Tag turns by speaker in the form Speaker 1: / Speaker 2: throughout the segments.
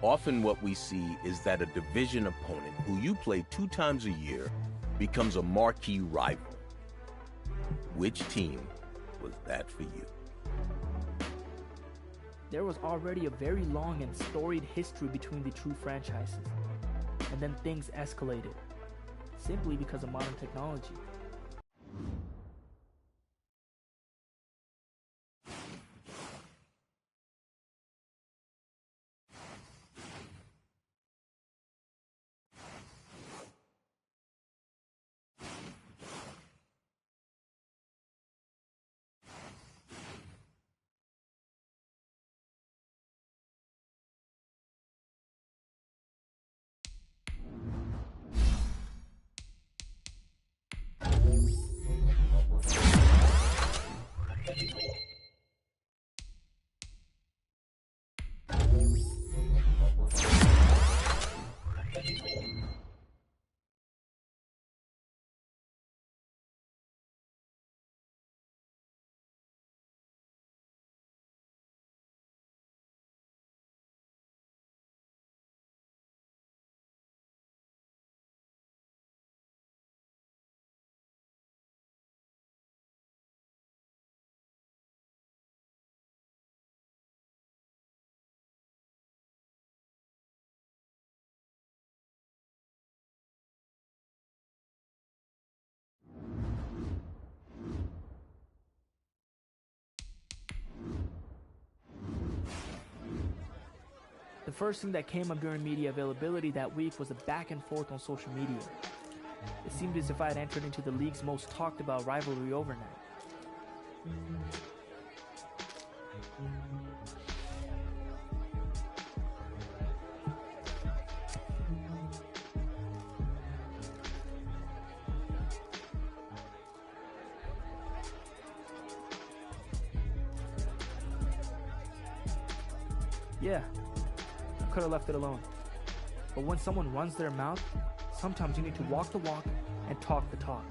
Speaker 1: Often what we see is that a division opponent who you play 2 times a year becomes a marquee rival. Which team was that for you?
Speaker 2: There was already a very long and storied history between the two franchises, and then things escalated, simply because of modern technology. The first thing that came up during media availability that week was a back and forth on social media. It seemed as if I had entered into the league's most talked about rivalry overnight. Yeah. Could have left it alone. But when someone runs their mouth, sometimes you need to walk the walk and talk the talk.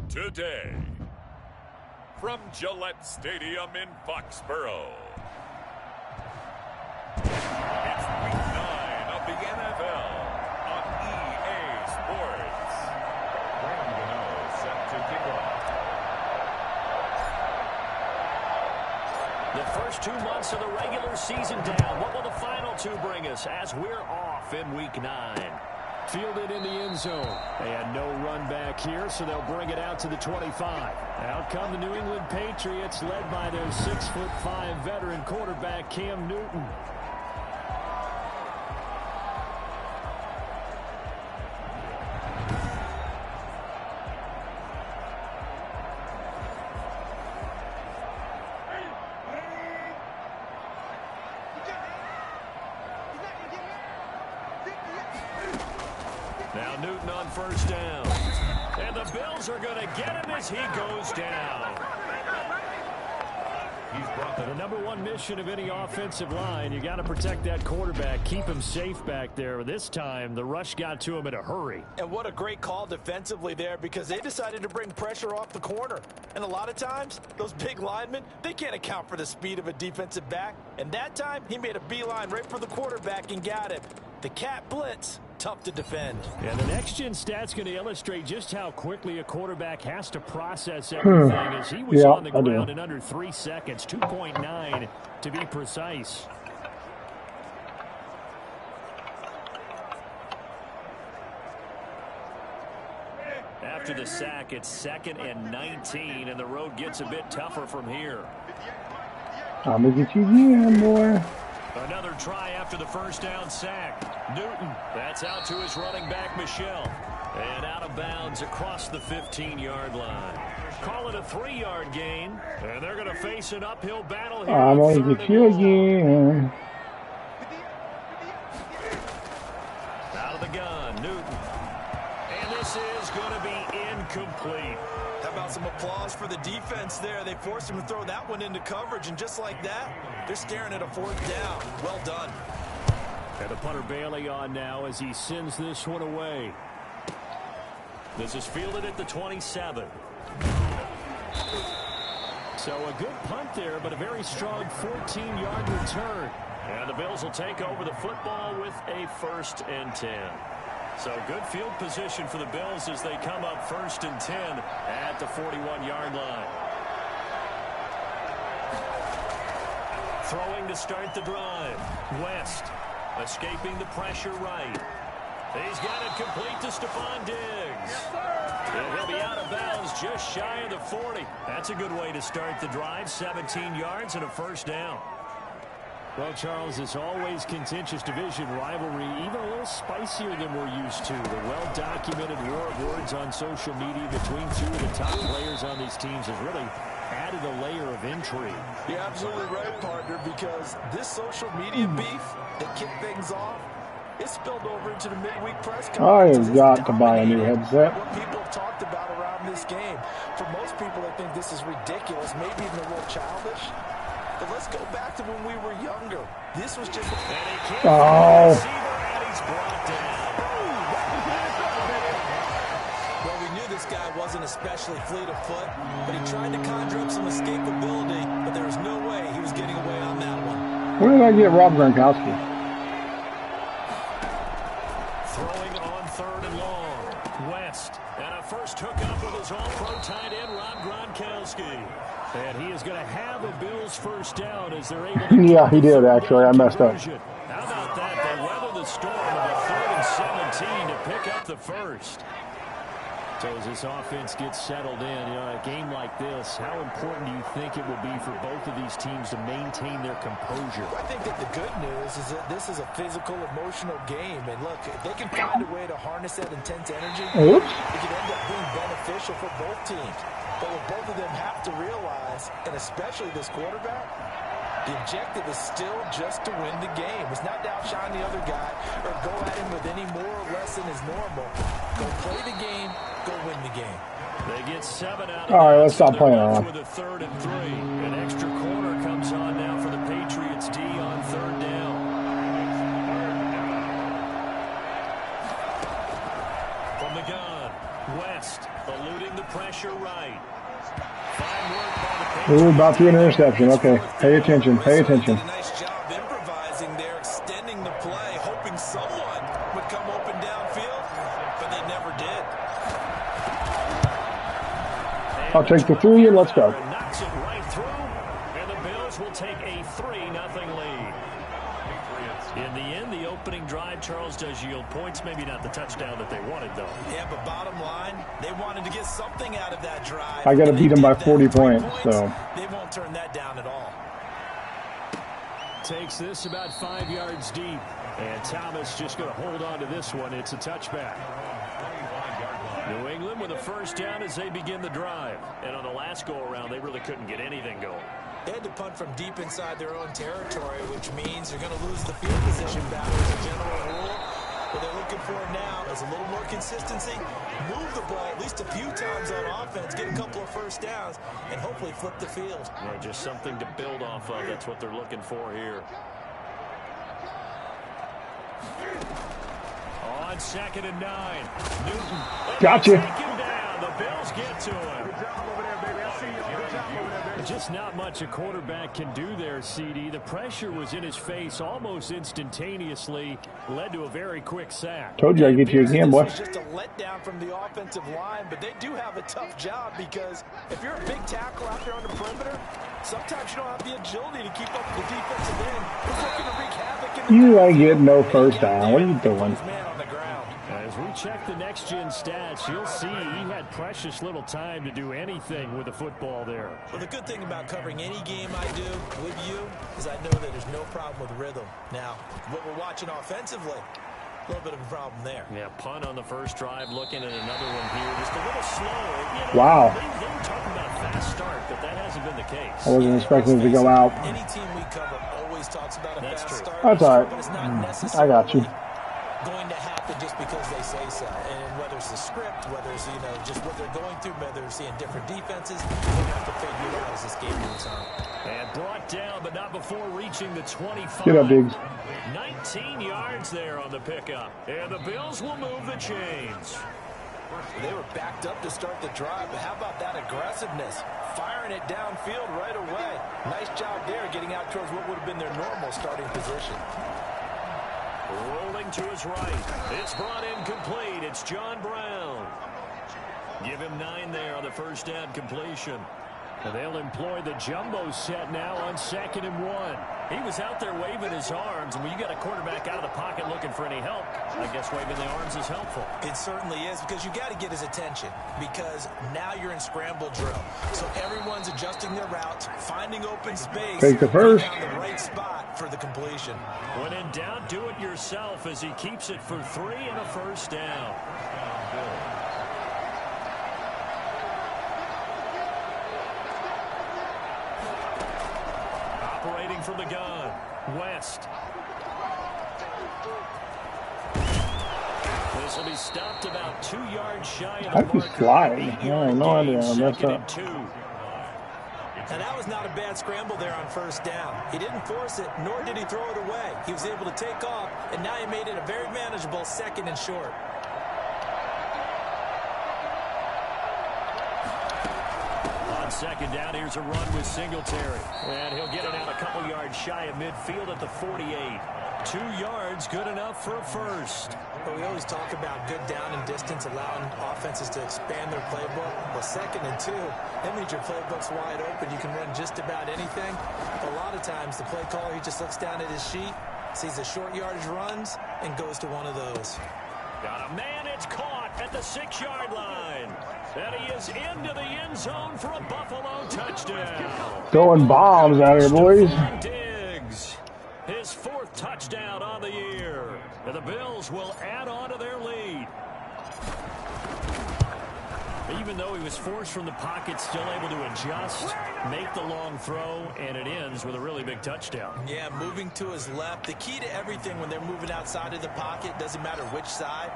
Speaker 3: Today, from Gillette Stadium in Foxborough, it's Week 9 of the NFL on EA Sports. Graham Gano set to kick off.
Speaker 4: The first 2 months of the regular season down. What will the final 2 bring us as we're off in Week 9?
Speaker 5: Fielded in the end zone. They had no run back here, so they'll bring it out to the 25. Out come the New England Patriots, led by their 6'5" veteran quarterback, Cam Newton.
Speaker 4: Now Newton on first down. And the Bills are going to get him as he goes down. The number 1 mission of any offensive line, you got to protect that quarterback, keep him safe back there. This time, the rush got to him in a hurry.
Speaker 6: And what a great call defensively there, because they decided to bring pressure off the corner. And a lot of times, those big linemen, they can't account for the speed of a defensive back. And that time, he made a beeline right for the quarterback and got him. The cat blitz, tough to defend.
Speaker 4: And the next-gen stat's going to illustrate just how quickly a quarterback has to process everything as he was on the ground in under 3 seconds, 2.9 to be precise. after the sack. It's 2nd and 19, and the road gets a bit tougher from here.
Speaker 7: I'm going to get you again, boy.
Speaker 4: Another try after the first down sack. Newton, that's out to his running back, Michelle. And out of bounds across the 15-yard line. Call it a 3-yard gain, and they're going to face an uphill battle here.
Speaker 7: I'm going to get you again.
Speaker 4: Out of the gun, Newton. And this is going to be incomplete.
Speaker 6: How about some applause for the defense there? They forced him to throw that one into coverage, and just like that, they're staring at a 4th down. Well done.
Speaker 4: And the punter Bailey on now as he sends this one away. This is fielded at the 27. So a good punt there, but a very strong 14-yard return. And the Bills will take over the football with a 1st and 10. So good field position for the Bills as they come up 1st and 10 at the 41-yard line. Throwing to start the drive. West escaping the pressure right. He's got it complete to Stephon Diggs. And he'll be out of bounds just shy of the 40. That's a good way to start the drive. 17 yards and a 1st down. Well, Charles, it's always contentious division rivalry, even a little spicier than we're used to. The well-documented war of words on social media between two of the top players on these teams has really added a layer of intrigue.
Speaker 6: You're absolutely right, partner, because this social media beef that kicked things off, it spilled over into the midweek press conference.
Speaker 7: I have got to buy a new headset.
Speaker 6: What people have talked about around this game. For most people, they think this is ridiculous, maybe even a little childish. But let's go back to when we were younger. This was just a...
Speaker 7: Oh.
Speaker 6: Well, we knew this guy wasn't especially fleet of foot, but he tried to conjure up some escapability, but there was no way he was getting away on that one.
Speaker 7: Where did I get Rob Gronkowski?
Speaker 4: Throwing on 3rd and long. West. And a first hookup with his all-pro tight end, Rob Gronkowski. And he is going to have a Bills 1st down as they're able to...
Speaker 7: Yeah, he did, actually. I messed up.
Speaker 4: How about that? They weather the storm of a 3rd and 17 to pick up the 1st. So as this offense gets settled in, you know, a game like this, how important do you think it will be for both of these teams to maintain their composure?
Speaker 6: I think that the good news is that this is a physical, emotional game. And look, if they can find a way to harness that intense energy, it could end up being beneficial for both teams. But what both of them have to realize, and especially this quarterback, the objective is still just to win the game. It's not to outshine the other guy or go at him with any more or less than is normal. Go play the game, go win the game.
Speaker 4: They get 7 out of
Speaker 7: All right, let's stop playing around.
Speaker 4: With a 3rd and 3. An extra corner comes on now for the Patriots D on 3rd down. From the gun, West eluding the pressure right. Fine work by the Patriots.
Speaker 7: Ooh, about to an interception. Okay, pay attention, pay attention.
Speaker 6: Nice job improvising there, extending the play, hoping someone would come open downfield, but they never did.
Speaker 7: I'll take the 3 and let's go.
Speaker 4: Knocks it right through, and the Bills will take a 3-0 lead. In the end, the opening drive, Charles, does yield points. Maybe not the touchdown that they wanted, though.
Speaker 6: Yeah, but bottom line, they wanted to get something out of that drive.
Speaker 7: I got to beat them by 40 points, so.
Speaker 6: They won't turn that down at all.
Speaker 4: Takes this about 5 yards deep. And Thomas just going to hold on to this one. It's a touchback. New England with a 1st down as they begin the drive. And on the last go-around, they really couldn't get anything going.
Speaker 6: They had to punt from deep inside their own territory, which means they're going to lose the field position battle as a general rule. What they're looking for now is a little more consistency, move the ball at least a few times on offense, get a couple of 1st downs, and hopefully flip the field.
Speaker 4: Well, just something to build off of. That's what they're looking for here. On 2nd and 9, Newton.
Speaker 7: Gotcha.
Speaker 4: Take him down. The Bills get to him. Just not much a quarterback can do there, CD. The pressure was in his face almost instantaneously, led to a very quick sack.
Speaker 7: Told you I'd get you again, boy.
Speaker 6: It's just a letdown from the offensive line, but they do have a tough job because if you're a big tackle out there on the perimeter, sometimes you don't have the agility to keep up with the defensive end. Who's looking to wreak havoc in the
Speaker 7: You ain't getting no 1st down. What are you doing?
Speaker 4: As we
Speaker 5: check the next-gen stats, you'll see he had precious little time to do anything with the football there.
Speaker 6: Well, the good thing about covering any game I do with you is I know that there's no problem with rhythm. Now, what we're watching offensively, a little bit of a problem there.
Speaker 4: Yeah, punt on the first drive, looking at another one here. Just a little slow. You know,
Speaker 7: Wow.
Speaker 4: They were talking about a fast start, but that hasn't been the case.
Speaker 7: I wasn't expecting it to go out.
Speaker 6: Any team we cover always talks about a fast start.
Speaker 7: That's all right.
Speaker 6: But it's not necessarily
Speaker 7: I got you.
Speaker 6: going to happen just because they say so. And whether it's the script, whether it's, you know, just what they're going through, whether they're seeing different defenses, we'll have to figure it out as this game moves on.
Speaker 4: And brought down, but not before reaching the 25.
Speaker 7: Get up, Biggs.
Speaker 4: 19 yards there on the pickup. And the Bills will move the chains.
Speaker 6: They were backed up to start the drive, but how about that aggressiveness? Firing it downfield right away. Nice job there getting out towards what would have been their normal starting position.
Speaker 4: Rolling to his right. It's brought in complete. It's John Brown. Give him 9 there on the first down completion.
Speaker 5: And they'll employ the jumbo set now on 2nd and 1.
Speaker 4: He was out there waving his arms, and when you got a quarterback out of the pocket looking for any help, I guess waving the arms is helpful.
Speaker 6: It certainly is, because you got to get his attention, because now you're in scramble drill. So everyone's adjusting their routes, finding open space.
Speaker 7: Take the first.
Speaker 6: Found the right spot for the completion.
Speaker 4: When in doubt, do it yourself as he keeps it for 3 and a first down. Operating from the gun, West. This will be stopped about 2 yards shy of the
Speaker 7: How'd he
Speaker 4: marker.
Speaker 7: slide?
Speaker 4: 8
Speaker 7: I
Speaker 4: yard
Speaker 7: have no idea.
Speaker 4: gain,
Speaker 7: I messed
Speaker 4: 2nd
Speaker 7: up.
Speaker 4: and 2.
Speaker 6: And that was not a bad scramble there on first down. He didn't force it, nor did he throw it away. He was able to take off, and now he made it a very manageable 2nd and short.
Speaker 4: On 2nd down, here's a run with Singletary. And he'll get it out a couple yards shy of midfield at the 48. 2 yards, good enough for a first.
Speaker 6: But we always talk about good down and distance, allowing offenses to expand their playbook. Well, 2nd and 2, that means your playbook's wide open. You can run just about anything. A lot of times, the play caller, he just looks down at his sheet, sees the short yardage runs, and goes to one of those.
Speaker 4: Got a man, it's caught at the 6-yard line. And he is into the end zone for a Buffalo touchdown.
Speaker 7: Throwing bombs out here, boys.
Speaker 4: Stephon Diggs, his 4th touchdown on the year. And the Bills will add on to their lead. Even though he was forced from the pocket, still able to adjust, make the long throw, and it ends with a really big touchdown.
Speaker 6: Yeah, moving to his left. The key to everything when they're moving outside of the pocket, doesn't matter which side,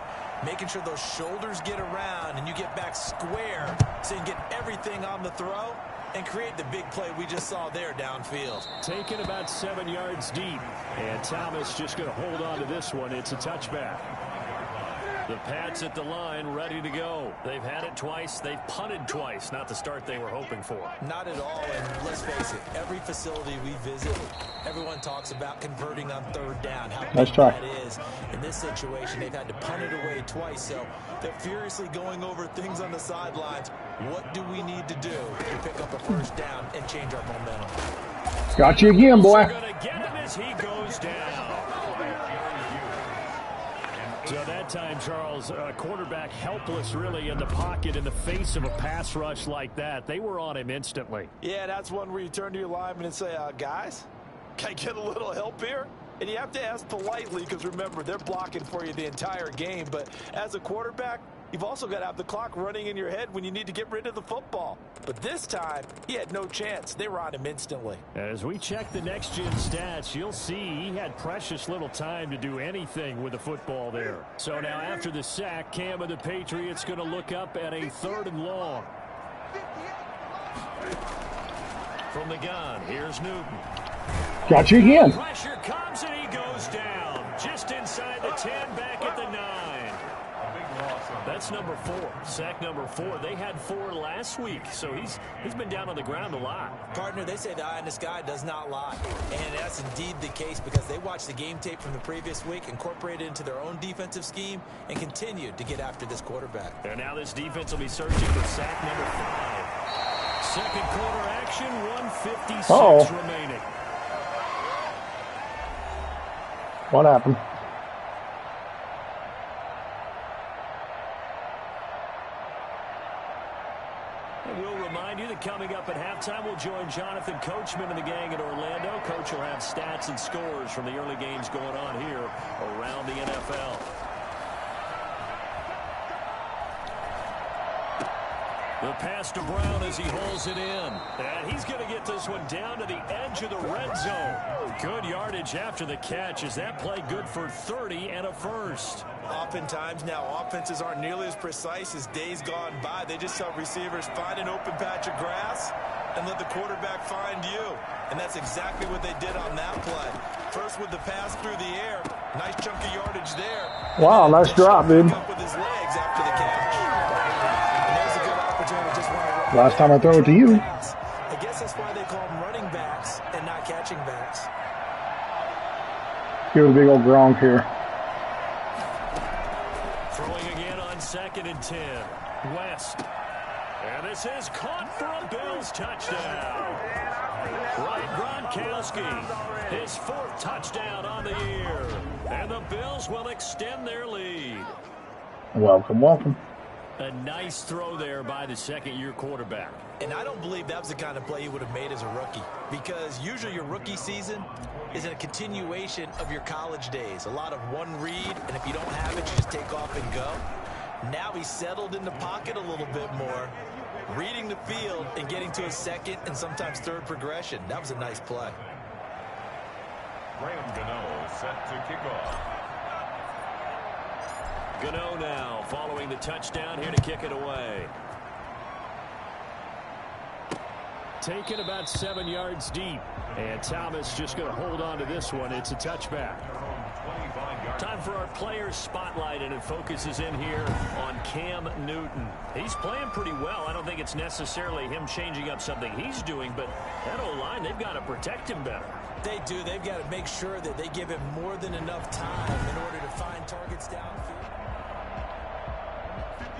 Speaker 6: making sure those shoulders get around and you get back square so you can get everything on the throw and create the big play we just saw there downfield.
Speaker 5: Taken about 7 yards deep. And Thomas just going to hold on to this one. It's a touchback.
Speaker 4: The Pats at the line, ready to go. They've had it twice. They've punted twice. Not the start they were hoping for.
Speaker 6: Not at all, and let's face it, every facility we visit, everyone talks about converting on 3rd down, how
Speaker 7: Nice
Speaker 6: big
Speaker 7: try.
Speaker 6: that is. In this situation, they've had to punt it away twice, so they're furiously going over things on the sidelines. What do we need to do to pick up a first down and change our momentum?
Speaker 7: Got you again, boy.
Speaker 4: They're going to get him as he goes down.
Speaker 5: So that time, Charles, quarterback helpless really in the pocket in the face of a pass rush like that. They were on him instantly.
Speaker 6: Yeah, that's one where you turn to your lineman and say, guys, can I get a little help here? And you have to ask politely because, remember, they're blocking for you the entire game. But as a quarterback, you've also got to have the clock running in your head when you need to get rid of the football. But this time, he had no chance. They were on him instantly.
Speaker 5: As we check the next-gen stats, you'll see he had precious little time to do anything with the football there. So now after the sack, Cam of the Patriots going to look up at a 3rd and long.
Speaker 4: From the gun, here's Newton.
Speaker 7: Got you again.
Speaker 4: Pressure comes and he goes down. Just inside the 10, back at the 9. That's number 4. Sack number 4. They had 4 last week, so he's been down on the ground a lot.
Speaker 6: Partner, they say the eye in the sky does not lie. And that's indeed the case because they watched the game tape from the previous week, incorporated it into their own defensive scheme, and continued to get after this quarterback.
Speaker 4: And now this defense will be searching for sack number 5. 2nd quarter action, 1:56 remaining.
Speaker 7: What happened?
Speaker 4: break coming up at halftime. We'll join Jonathan Coachman and the gang in Orlando. Coach will have stats and scores from the early games going on here around the NFL. The pass to Brown as he holds it in. And he's going to get this one down to the edge of the red zone. Good yardage after the catch. Is that play good for 30 and a first?
Speaker 6: Oftentimes now, offenses aren't nearly as precise as days gone by. They just help receivers find an open patch of grass and let the quarterback find you. And that's exactly what they did on that play. First with the pass through the air. Nice chunk of yardage there.
Speaker 7: Wow, nice drop, dude.
Speaker 6: Up with his legs after the catch. And there's a good opportunity. Just want to
Speaker 7: Last time I throw it to you.
Speaker 6: I guess that's why they call them running backs and not catching backs.
Speaker 7: Give it a big old Gronk here.
Speaker 4: Throwing again on 2nd and 10. West. And this is caught for a Bills touchdown. Right, Gronkowski. His 4th touchdown on the year. And the Bills will extend their lead.
Speaker 7: Welcome, welcome.
Speaker 4: A nice throw there by the second-year quarterback.
Speaker 6: And I don't believe that was the kind of play he would have made as a rookie, because usually your rookie season is a continuation of your college days. A lot of one read, and if you don't have it, you just take off and go. Now he's settled in the pocket a little bit more, reading the field and getting to a second and sometimes third progression. That was a nice play.
Speaker 3: Graham Gano set to kick off.
Speaker 4: Gano now following the touchdown here to kick it away.
Speaker 5: Taken about 7 yards deep. And Thomas just going to hold on to this one. It's a touchback.
Speaker 4: Time for our players spotlight, and it focuses in here on Cam Newton. He's playing pretty well. I don't think it's necessarily him changing up something he's doing, but that O-line, they've got to protect him better.
Speaker 6: They do. They've got to make sure that they give him more than enough time in order to find targets downfield.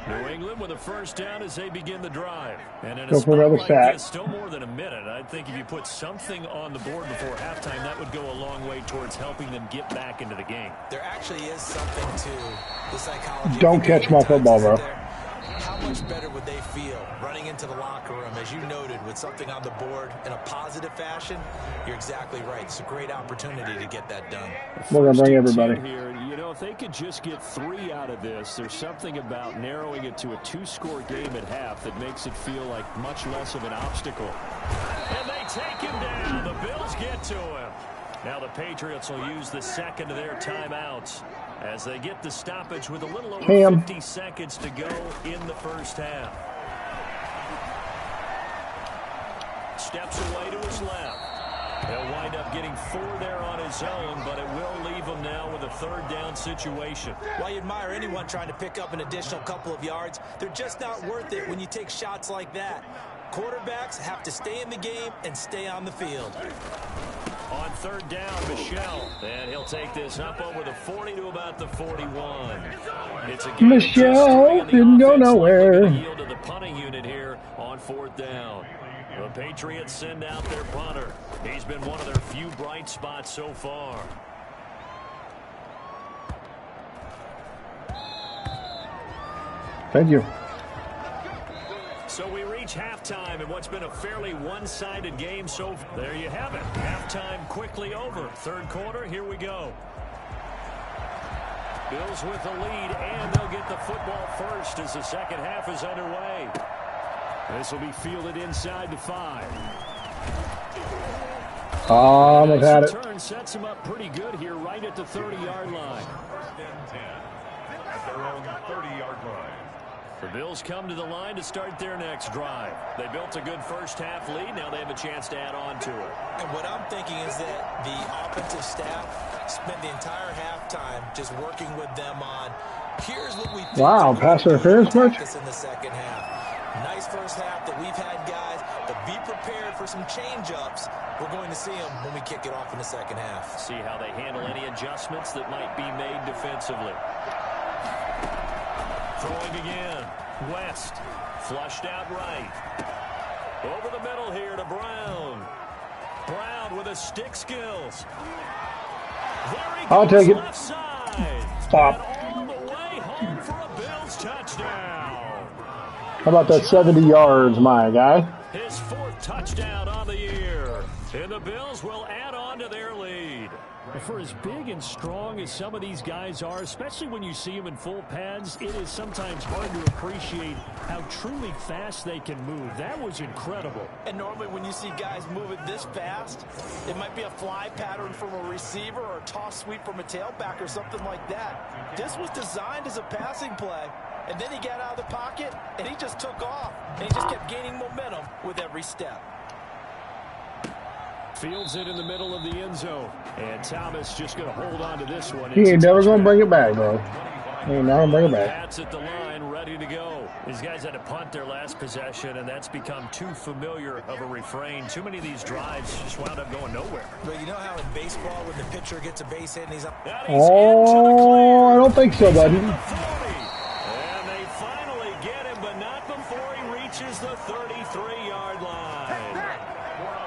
Speaker 4: New England with a first down as they begin the drive. And in a
Speaker 7: Go for
Speaker 4: spot
Speaker 7: another
Speaker 4: like
Speaker 7: sack.
Speaker 4: this, still more than a minute. I think if you put something on the board before halftime, that would go a long way towards helping them get back into the game.
Speaker 6: There actually is something to the psychology.
Speaker 7: Don't catch my football, bro.
Speaker 6: How much better would they feel running into the locker room, as you noted, with something on the board in a positive fashion? You're exactly right. It's a great opportunity to get that done.
Speaker 7: We're going to bring everybody.
Speaker 5: Here, you know, if they could just get 3 out of this, there's something about narrowing it to a 2-score game at half that makes it feel like much less of an obstacle.
Speaker 4: And they take him down. The Bills get to him. Now the Patriots will use the second of their timeouts as they get the stoppage with a little over 50 seconds to go in the first half. Steps away to his left. He'll wind up getting 4 there on his own, but it will leave him now with a 3rd down situation.
Speaker 6: While you admire anyone trying to pick up an additional couple of yards, they're just not worth it when you take shots like that. Quarterbacks have to stay in the game and stay on the field.
Speaker 4: On 3rd down, Michelle. And he'll take this up over the 40 to about the 41. It's a game
Speaker 7: Michelle didn't go nowhere.
Speaker 4: Yield to the punting unit here on 4th down. The Patriots send out their punter. He's been one of their few bright spots so far.
Speaker 7: Thank you.
Speaker 4: So we reach halftime in what's been a fairly one-sided game so far. There you have it. Halftime quickly over. 3rd quarter, here we go. Bills with the lead, and they'll get the football first as the second half is underway.
Speaker 5: This will be fielded inside the 5.
Speaker 7: I've had it.
Speaker 5: Turn sets him up pretty good here right at the 30-yard line.
Speaker 3: 10 at their own 30-yard line.
Speaker 4: The Bills come to the line to start their next drive. They built a good first-half lead. Now they have a chance to add on to it.
Speaker 6: And what I'm thinking is that the offensive staff spent the entire halftime just working with them on, here's what we think.
Speaker 7: Wow, pass interference much?
Speaker 6: In the second half. Nice first half that we've had, guys, but be prepared for some change-ups. We're going to see them when we kick it off in the second half.
Speaker 4: See how they handle any adjustments that might be made defensively. Throwing again. West. Flushed out right. Over the middle here to Brown. Brown with his stick skills. There he
Speaker 7: I'll
Speaker 4: goes
Speaker 7: take it.
Speaker 4: left side.
Speaker 7: Stop.
Speaker 4: And all the way home for a Bills touchdown.
Speaker 7: How about that 70 yards, my guy?
Speaker 4: His
Speaker 5: big and strong as some of these guys are, especially when you see them in full pads, it is sometimes hard to appreciate how truly fast they can move. That was incredible.
Speaker 6: And normally when you see guys moving this fast, it might be a fly pattern from a receiver or a toss sweep from a tailback or something like that. This was designed as a passing play, and then he got out of the pocket, and he just took off, and he just kept gaining momentum with every step.
Speaker 5: Fields it in the middle of the end zone. And Thomas just going to hold on to this one.
Speaker 7: He ain't never going to bring it back, bro. He ain't never bring it back.
Speaker 5: Pats at the line, ready to go.
Speaker 4: These guys had to punt their last possession, and that's become too familiar of a refrain. Too many of these drives just wound up going nowhere.
Speaker 6: But you know how in baseball when the pitcher gets a base hit and he's up.
Speaker 7: Oh, I don't think so, buddy.
Speaker 4: And they finally get him, but not before he reaches the 33-yard line.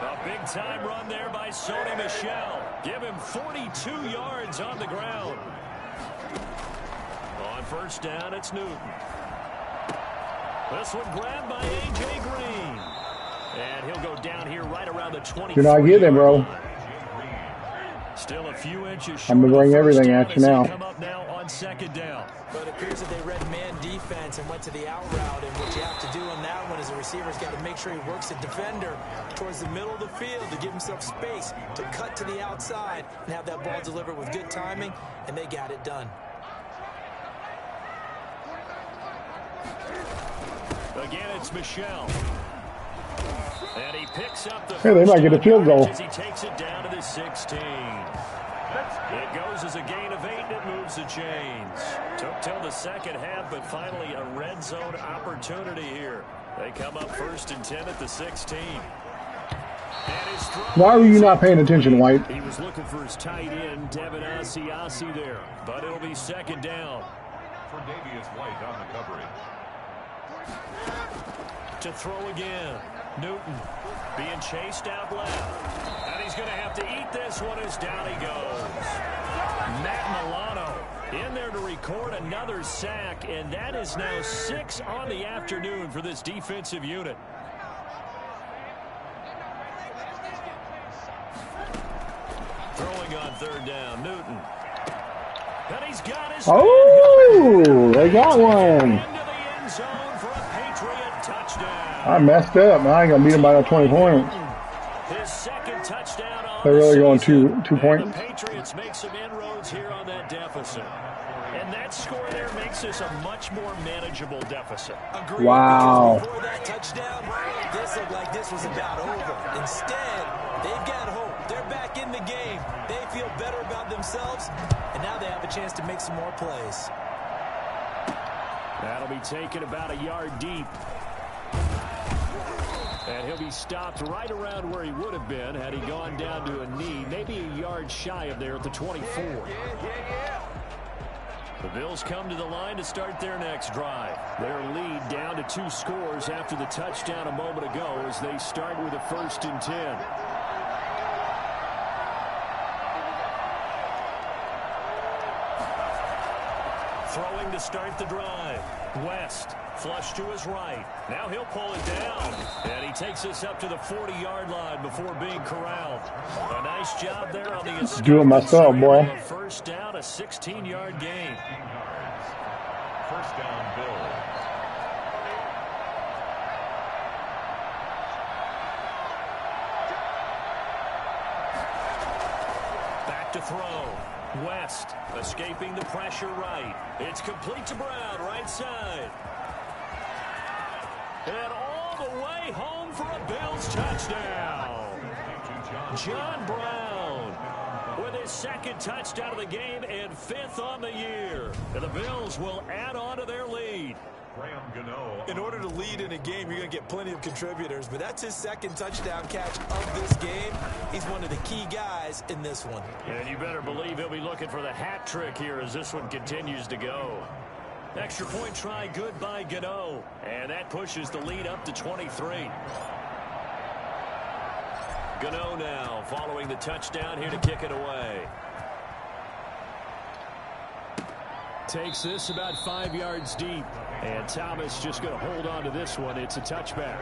Speaker 4: A big-time run there by Sony Michel. Give him 42 yards on the ground. On first down, it's Newton. This one grabbed by A.J. Green. And he'll go down here right around the 20.
Speaker 7: You're not getting it, bro.
Speaker 4: Still a few inches short.
Speaker 7: I'm going to bring everything at you now.
Speaker 4: Come up now on second down.
Speaker 6: But it appears that they read man defense and went to the out route. And what you have to do on that one is the receiver's got to make sure he works the defender towards the middle of the field to give himself space to cut to the outside and have that ball delivered with good timing. And they got it done.
Speaker 4: Again, it's Michel. And he picks up the
Speaker 7: Hey, they might get a field goal.
Speaker 4: as he takes it down to the 16. It goes as a gain of 8, and it moves the chains. Took till the second half, but finally a red zone opportunity here. They come up first and 10 at the 16.
Speaker 7: Why were you not paying attention, White?
Speaker 5: He was looking for his tight end, Devin Asiasi there.
Speaker 4: But it'll be second down.
Speaker 3: Tre'Davious White on the coverage.
Speaker 4: To throw again. Newton being chased out left. And he's going to have to eat this one as down he goes. Matt Milano in there to record another sack, and that is now 6 on the afternoon for this defensive unit. Throwing on third down, Newton. And he's got his
Speaker 7: Oh, they got one.
Speaker 4: into the end zone for a Patriot touchdown.
Speaker 7: I messed up. Now I ain't going to beat him by 20 points.
Speaker 4: His second touchdown on
Speaker 7: They're really
Speaker 4: the
Speaker 7: going
Speaker 4: season.
Speaker 7: two points.
Speaker 4: And the Patriots make some inroads here on that deficit. And that score there makes this a much more manageable deficit.
Speaker 6: Agreed.
Speaker 7: Wow.
Speaker 6: Before that touchdown, this looked like this was about over. Instead, they've got hope. They're back in the game. They feel better about themselves, and now they have a chance to make some more plays.
Speaker 5: That'll be taken about a yard deep. And he'll be stopped right around where he would have been had he gone down to a knee, maybe a yard shy of there at the 24. The Bills come to the line to start their next drive. Their lead down to 2 scores after the touchdown a moment ago as they start with a 1st and 10.
Speaker 4: Throwing to start the drive. West, flush to his right. Now he'll pull it down. And he takes us up to the 40-yard line before being corralled. A nice job there on the escape.
Speaker 7: Do it myself, boy.
Speaker 4: First down, a 16-yard gain.
Speaker 3: First down, Bills.
Speaker 4: Back to throw. West escaping the pressure right. It's complete to Brown, right side. And all the way home for a Bills touchdown. John Brown with his 2nd touchdown of the game and 5th on the year. And the Bills will add on to their lead.
Speaker 6: In order to lead in a game, you're going to get plenty of contributors, but that's his 2nd touchdown catch of this game. He's one of the key guys in this one.
Speaker 4: And you better believe he'll be looking for the hat trick here as this one continues to go. Extra point try good by Gano. And that pushes the lead up to 23. Gano now following the touchdown here to kick it away.
Speaker 5: Takes this about 5 yards deep. And Thomas just going to hold on to this one. It's a touchback.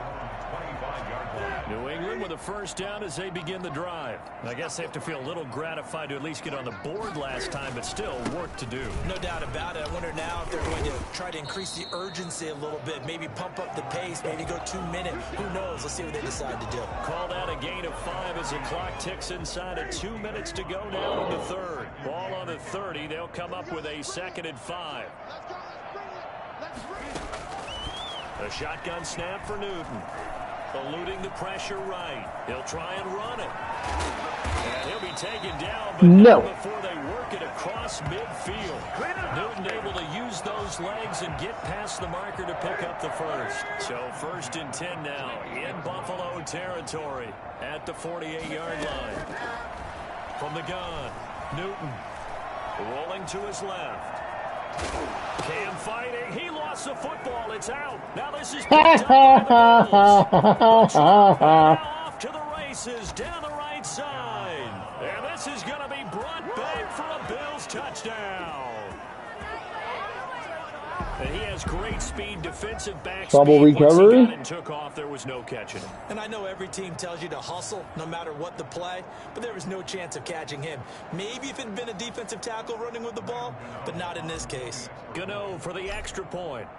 Speaker 3: 25-yard
Speaker 4: New England with a first down as they begin the drive. I guess they have to feel a little gratified to at least get on the board last time, but still work to do.
Speaker 6: No doubt about it. I wonder now if they're going to try to increase the urgency a little bit, maybe pump up the pace, maybe go 2 minutes. Who knows? Let's see what they decide to do.
Speaker 4: Called out a gain of 5 as the clock ticks inside of 2 minutes to go now in the third. Ball on the 30. They'll come up with a 2nd and 5. A shotgun snap for Newton. Eluding the pressure right. He'll try and run it. And he'll be taken down, but not before they work it across midfield. Newton able to use those legs and get past the marker to pick up the first. So 1st and 10 now in Buffalo territory at the 48-yard line. From the gun, Newton rolling to his left. Cam fighting. He lost the football. It's out. Now this is picked up by the Bills. Now off to the races down the right side. And this is going to be brought back for a Bills touchdown. And he has great speed, defensive back
Speaker 7: Fumble
Speaker 4: speed.
Speaker 7: recovery.
Speaker 4: Once he got and took off, there was no catching him.
Speaker 6: And I know every team tells you to hustle no matter what the play, but there was no chance of catching him. Maybe if it had been a defensive tackle running with the ball, but not in this case.
Speaker 4: Gano for the extra point.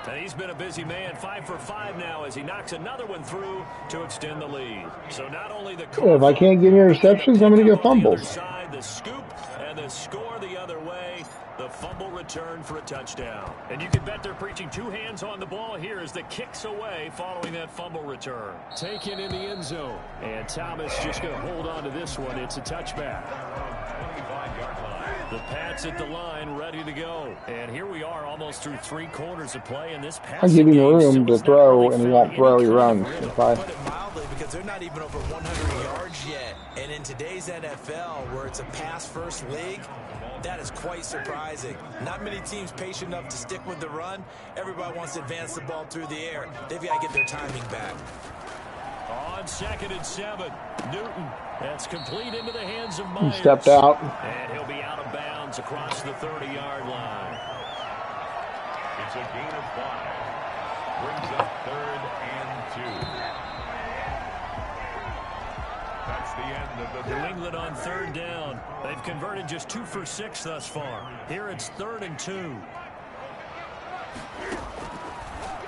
Speaker 4: And he's been a busy man, 5 for 5 now as he knocks another one through to extend the lead. So not only the
Speaker 7: If I can't get interceptions, I'm going to get fumbles.
Speaker 4: The scoop and the score the other way. The fumble return for a touchdown. And you can bet they're preaching 2 hands on the ball here as the kicks away following that fumble return.
Speaker 5: Taken in the end zone. And Thomas just going to hold on to this one. It's a touchback.
Speaker 4: The Pats at the line, ready to go. And here we are, almost through 3 quarters of play in this pass.
Speaker 7: I give him room to throw, and he won't throw. He runs.
Speaker 6: Put it mildly, because they're not even over 100 yards yet. And in today's NFL, where it's a pass-first league, that is quite surprising. Not many teams patient enough to stick with the run. Everybody wants to advance the ball through the air. They've got to get their timing back.
Speaker 4: On 2nd and 7, Newton. That's complete into the hands of Myers.
Speaker 7: He stepped out.
Speaker 4: And he'll be out of bounds across the 30-yard line.
Speaker 3: It's a gain of 5. Brings up 3rd and 2. That's the end of the
Speaker 4: New England on 3rd down. They've converted just 2 for 6 thus far. Here it's 3rd and 2.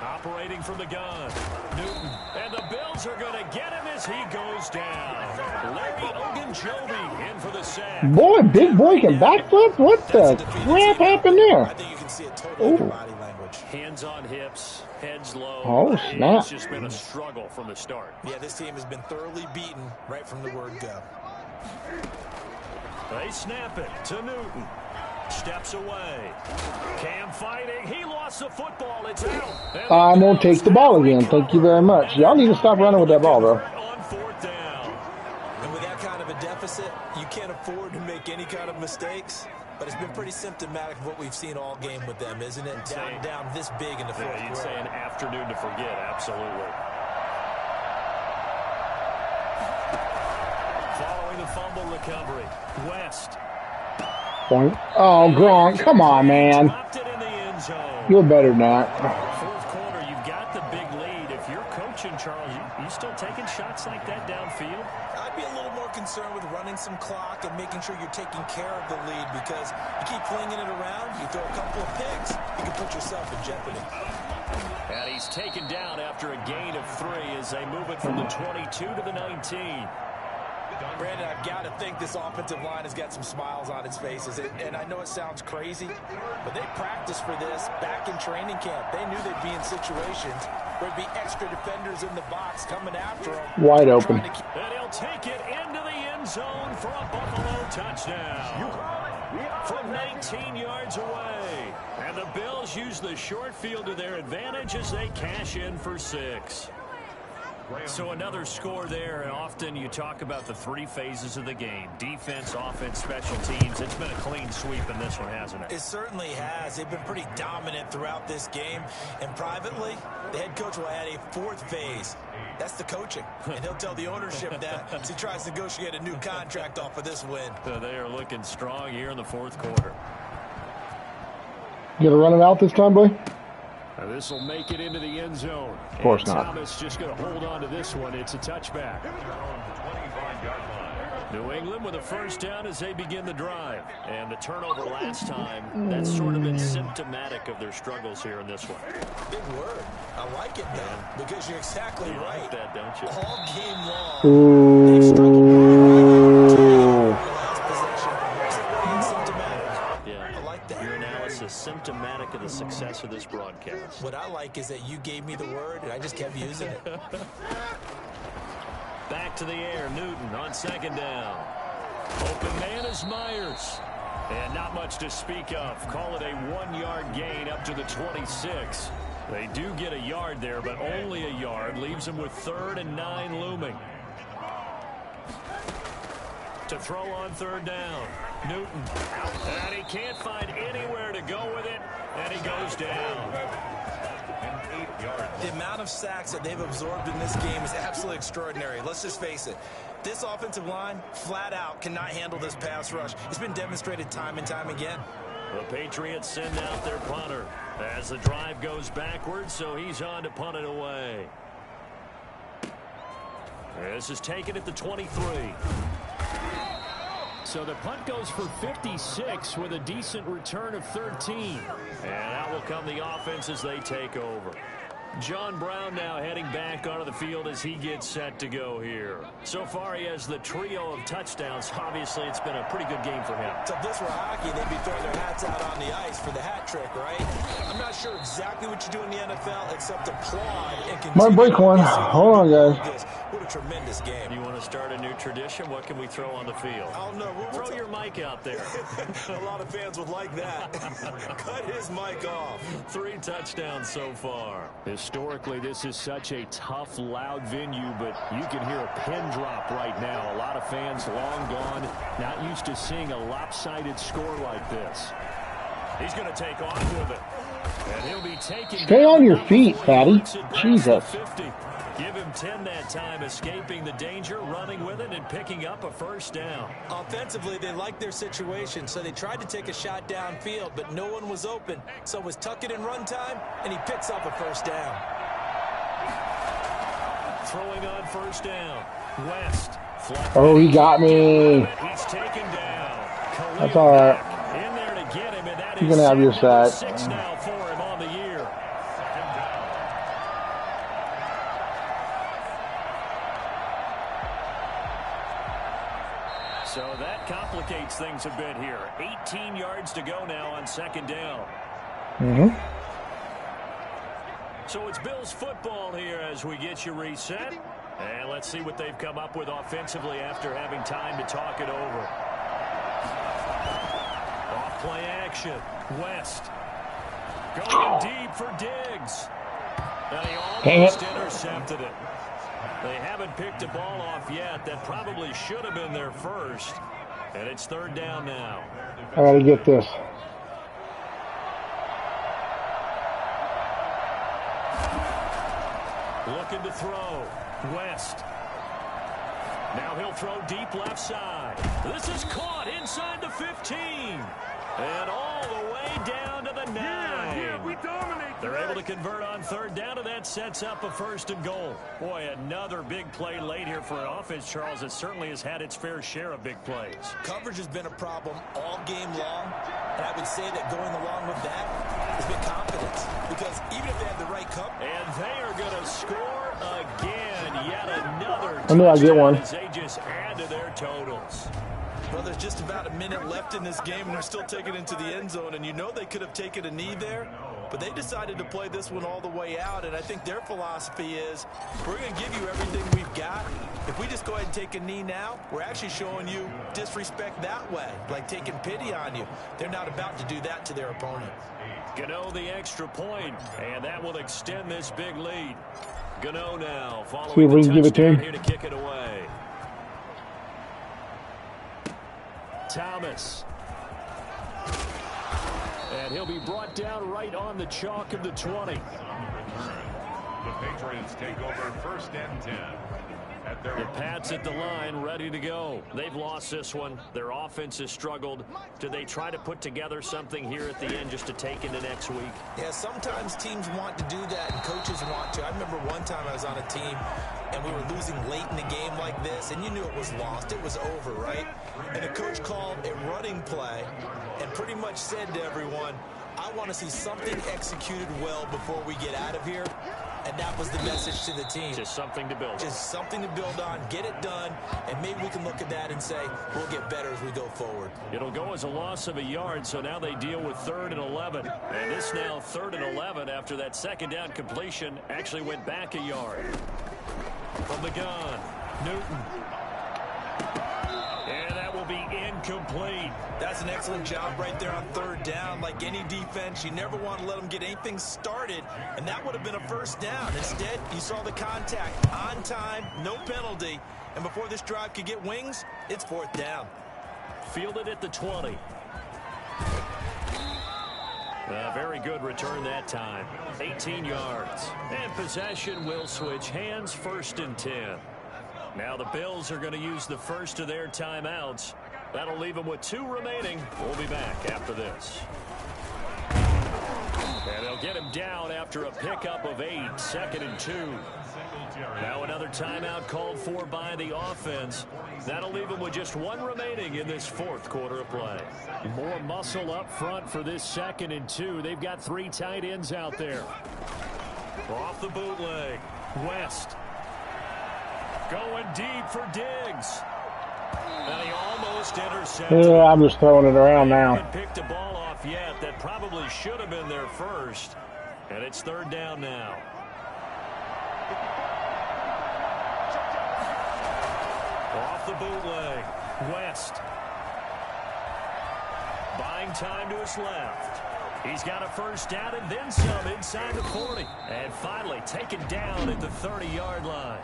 Speaker 4: Operating from the gun, Newton, and the Bills are going to get him as he goes down. Larry Ogunjobi in for the sack.
Speaker 7: Boy, big boy can backflip? What the crap happened there?
Speaker 6: I think you can see it totally in their body language.
Speaker 4: Hands on hips, heads low.
Speaker 7: Oh, snap.
Speaker 4: It's just been a struggle from the start.
Speaker 6: Yeah, this team has been thoroughly beaten right from the word go.
Speaker 4: They snap it to Newton. Steps away. Cam fighting. He lost the football. It's out.
Speaker 7: I won't take the ball again. Thank you very much. Y'all need to stop running with that ball, bro.
Speaker 4: On 4th down.
Speaker 6: And with that kind of a deficit, you can't afford to make any kind of mistakes. But it's been pretty symptomatic of what we've seen all game with them, isn't it? Down this big in the fourth quarter.
Speaker 4: You'd say an afternoon to forget. Absolutely. Following the fumble recovery, West.
Speaker 7: Point. Oh, Gronk, come on, man. You're better than that.
Speaker 4: Fourth quarter, you've got the big lead. If you're coaching, Charles, you still taking shots like that downfield?
Speaker 6: I'd be a little more concerned with running some clock and making sure you're taking care of the lead, because you keep flinging it around, you throw a couple of picks, you can put yourself in jeopardy.
Speaker 4: And he's taken down after a gain of 3 as they move it from the 22 to the 19.
Speaker 6: Brandon, I've got to think this offensive line has got some smiles on its faces. And I know it sounds crazy, but they practiced for this back in training camp. They knew they'd be in situations where there'd be extra defenders in the box coming after them.
Speaker 7: Wide open.
Speaker 4: And he'll take it into the end zone for a Buffalo touchdown. From 19 yards away. And the Bills use the short field to their advantage as they cash in for 6. So another score there, and often you talk about the 3 phases of the game. Defense, offense, special teams. It's been a clean sweep in this one, hasn't it?
Speaker 6: It certainly has. They've been pretty dominant throughout this game. And privately, the head coach will add a 4th phase. That's the coaching. And he'll tell the ownership that as he tries to negotiate a new contract off of this win.
Speaker 4: So they are looking strong here in the 4th quarter.
Speaker 7: You gonna run it out this time, boy?
Speaker 5: This will make it into the end zone.
Speaker 7: Of course not.
Speaker 5: Thomas just going to hold on to this one. It's a touchback. New England with a first down as they begin the drive. And the turnover last time, that's sort of been symptomatic of their struggles here in this one.
Speaker 6: Big word. I like it, man, because you're exactly right.
Speaker 4: Like that, don't you?
Speaker 6: All game long.
Speaker 7: Ooh.
Speaker 6: Yeah, I like that.
Speaker 4: Your analysis symptomatic of the success of this broadcast.
Speaker 6: What I like is that you gave me the word, and I just kept using it.
Speaker 4: Back to the air, Newton on second down. Open man is Myers. And not much to speak of. Call it a 1-yard gain up to the 26. They do get a yard there, but only a yard. Leaves them with 3rd and 9 looming. To throw on 3rd down. Newton out. And he can't find anywhere to go with it. And he goes down.
Speaker 6: The amount of sacks that they've absorbed in this game is absolutely extraordinary. Let's just face it. This offensive line, flat out, cannot handle this pass rush. It's been demonstrated time and time again.
Speaker 4: The Patriots send out their punter as the drive goes backwards, so he's on to punt it away. This is taken at the 23.
Speaker 5: So the punt goes for 56 with a decent return of 13.
Speaker 4: And out will come the offense as they take over. John Brown now heading back onto the field as he gets set to go here. So far, he has the trio of touchdowns. Obviously, it's been a pretty good game for him.
Speaker 6: So if this were hockey, they'd be throwing their hats out on the ice for the hat trick, right? I'm not sure exactly what you do in the NFL except applaud and continue.
Speaker 7: Might break one. Hold on, guys.
Speaker 6: What a tremendous game.
Speaker 4: You want to start a new tradition? What can we throw on the field?
Speaker 6: I don't know.
Speaker 4: Throw your mic out there.
Speaker 6: A lot of fans would like that. Cut his mic off.
Speaker 4: 3 touchdowns so far.
Speaker 5: Historically, this is such a tough, loud venue, but you can hear a pin drop right now. A lot of fans long gone, not used to seeing a lopsided score like this.
Speaker 4: He's going to take off with it. And he'll be taken.
Speaker 7: Stay on your feet, Patty. Jesus.
Speaker 4: 50. Give him 10 that time, escaping the danger, running with it, and picking up a first down.
Speaker 6: Offensively, they liked their situation, so they tried to take a shot downfield, but no one was open. So it was tuck it in run time, and he picks up a first down.
Speaker 4: Throwing on first down. West.
Speaker 7: Oh, he got me.
Speaker 4: He's taken down.
Speaker 7: That's all right.
Speaker 4: In there to get him, and that
Speaker 7: You're
Speaker 4: is
Speaker 7: gonna have your sack.
Speaker 4: 6 now for him on the year. So that complicates things a bit here. 18 yards to go now on second down. So it's Bills football here as we get you reset. And let's see what they've come up with offensively after having time to talk it over. Off play action. West. Going deep for Diggs. And he almost intercepted it. They haven't picked a ball off yet. That probably should have been their first. And it's 3rd down now.
Speaker 7: I gotta get this.
Speaker 4: Looking to throw. West. Now he'll throw deep left side. This is caught inside the 15. And all the way down to the 9.
Speaker 3: Yeah, we dominate.
Speaker 4: They're able to convert on 3rd down, and that sets up a 1st and goal. Boy, another big play late here for an offense, Charles, that certainly has had its fair share of big plays.
Speaker 6: Coverage has been a problem all game long, and I would say that going along with that has been confidence. Because even if they have the right cover.
Speaker 4: And they are going to score again. Yet another
Speaker 7: I knew I'd get one.
Speaker 4: as they just add to their totals.
Speaker 6: Well, there's just about a minute left in this game, and they're still taking it into the end zone. And you know they could have taken a knee there, but they decided to play this one all the way out. And I think their philosophy is, we're going to give you everything we've got. If we just go ahead and take a knee now, we're actually showing you disrespect that way, like taking pity on you. They're not about to do that to their opponent.
Speaker 4: Gano the extra point, and that will extend this big lead. Gano now following
Speaker 7: See if we
Speaker 4: the
Speaker 7: can give it to
Speaker 4: touchdown
Speaker 7: him.
Speaker 4: here to kick it away. Thomas.
Speaker 5: And he'll be brought down right on the chalk of the 20.
Speaker 3: The Patriots take over 1st and 10 at their
Speaker 4: The Pats at the line, ready to go. They've lost this one. Their offense has struggled. Do they try to put together something here at the end just to take into next week?
Speaker 6: Yeah, sometimes teams want to do that and coaches want to. I remember one time I was on a team and we were losing late in the game like this, and you knew it was lost. It was over, right? And the coach called a running play and pretty much said to everyone, I want to see something executed well before we get out of here. And that was the message to the team.
Speaker 4: Just something to build on.
Speaker 6: Just something to build on, get it done, and maybe we can look at that and say, we'll get better as we go forward.
Speaker 4: It'll go as a loss of a yard, so now they deal with 3rd and 11. And this now 3rd and 11 after that second down completion actually went back a yard. From the gun, Newton. And that will be incomplete.
Speaker 6: That's an excellent job right there on 3rd down. Like any defense, you never want to let them get anything started, and that would have been a 1st down. Instead, you saw the contact on time, no penalty, and before this drive could get wings, it's 4th down.
Speaker 4: Fielded at the 20. A very good return that time. 18 yards. And possession will switch hands, 1st and 10. Now the Bills are going to use the first of their timeouts. That'll leave them with 2 remaining. We'll be back after this. And they'll get him down after a pickup of 8, 2nd and 2. Now another timeout called for by the offense. That'll leave them with just 1 remaining in this 4th quarter of play.
Speaker 5: More muscle up front for this 2nd and 2. They've got 3 tight ends out there.
Speaker 4: Off the bootleg. West. Going deep for Diggs. And he almost intercepted.
Speaker 7: Yeah, I'm just throwing it around now.
Speaker 4: Haven't picked a ball off yet. That probably should have been their first. And it's 3rd down now. Off the bootleg. West. Buying time to his left. He's got a 1st down and then some inside the 40. And finally taken down at the 30-yard line.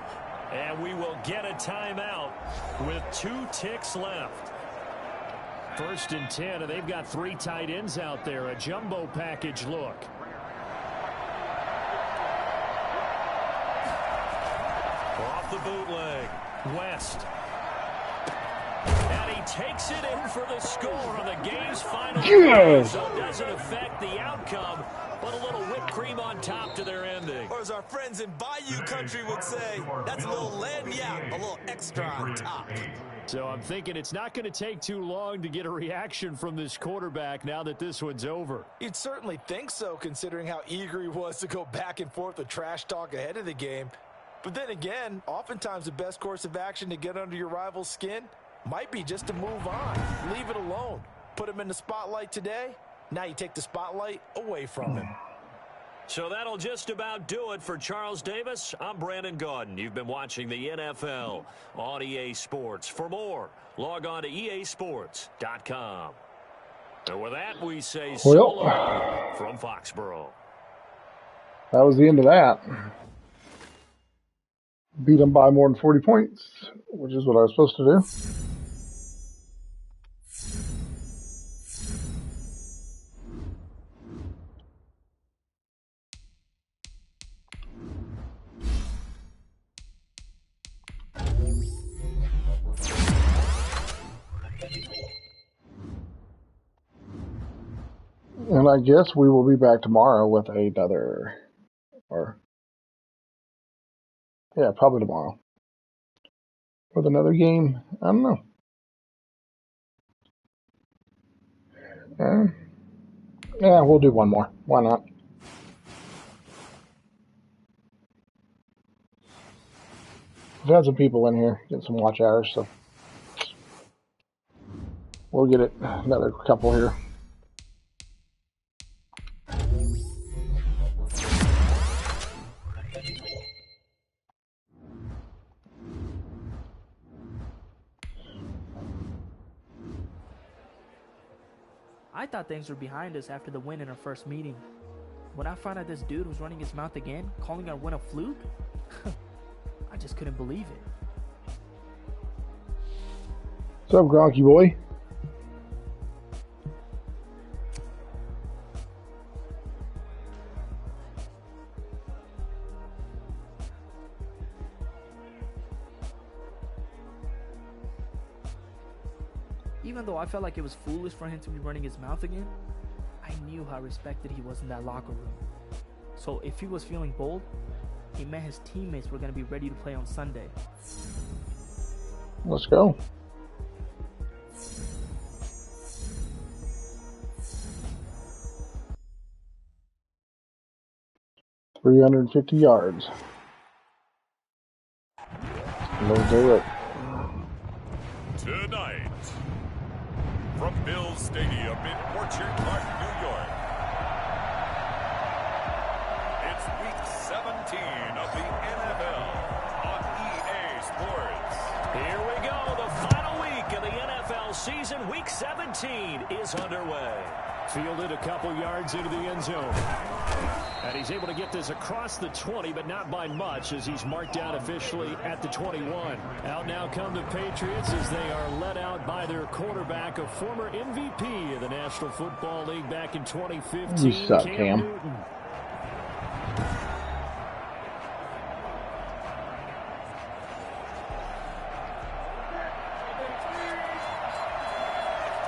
Speaker 4: And we will get a timeout with 2 ticks left.
Speaker 5: 1st and 10, and they've got 3 tight ends out there. A jumbo package look.
Speaker 4: Off the bootleg. West. And he takes it in for the score on the game's final.
Speaker 7: Yes.
Speaker 4: So it doesn't affect the outcome, but a little whipped cream on top to their ending.
Speaker 6: Or as our friends in Bayou country would say, that's a little lagniappe, a little extra on top.
Speaker 5: So I'm thinking it's not going to take too long to get a reaction from this quarterback now that this one's over.
Speaker 6: You'd certainly think so, considering how eager he was to go back and forth with trash talk ahead of the game. But then again, oftentimes the best course of action to get under your rival's skin might be just to move on. Leave it alone. Put him in the spotlight today. Now you take the spotlight away from him.
Speaker 4: So that'll just about do it for Charles Davis. I'm Brandon Gaudin. You've been watching the NFL on EA Sports. For more, log on to easports.com. And with that, we say so long from Foxborough.
Speaker 7: That was the end of that. Beat them by more than 40 points, which is what I was supposed to do. And I guess we will be back tomorrow with another, yeah, probably tomorrow. With another game. I don't know. Yeah, we'll do one more. Why not? We've had some people in here, get some watch hours, so we'll get it another couple here.
Speaker 2: I thought things were behind us after the win in our first meeting. When I found out this dude was running his mouth again, calling our win a fluke, I just couldn't believe it.
Speaker 7: What's up, Gronky boy?
Speaker 2: Even though I felt like it was foolish for him to be running his mouth again, I knew how respected he was in that locker room. So if he was feeling bold, he meant his teammates were going to be ready to play on Sunday.
Speaker 7: Let's go. $350 yards. Let's do it.
Speaker 3: Tonight, from Bills Stadium in Orchard Park, New York, it's Week 17 of the NFL on EA Sports.
Speaker 4: Here we go. The final week of the NFL season. Week 17 is underway.
Speaker 5: Fielded a couple yards into the end zone. And he's able to get this across the 20, but not by much, as he's marked down officially at the 21. Out now come the Patriots as they are led out by their quarterback, a former MVP of the National Football League back in 2015,
Speaker 7: You suck, Cam.
Speaker 5: Newton.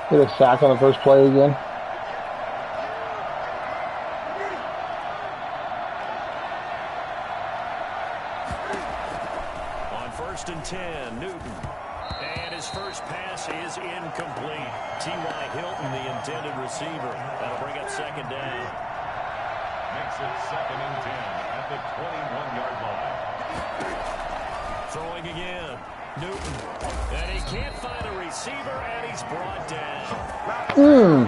Speaker 7: Get a sack on the first play again.
Speaker 4: On 1st and 10, Newton. And his first pass is incomplete. T.Y. Hilton, the intended receiver. That'll bring up second down.
Speaker 3: Makes it 2nd and 10 at the 21-yard line.
Speaker 4: Throwing again. Newton. And he can't find a receiver, and he's brought down.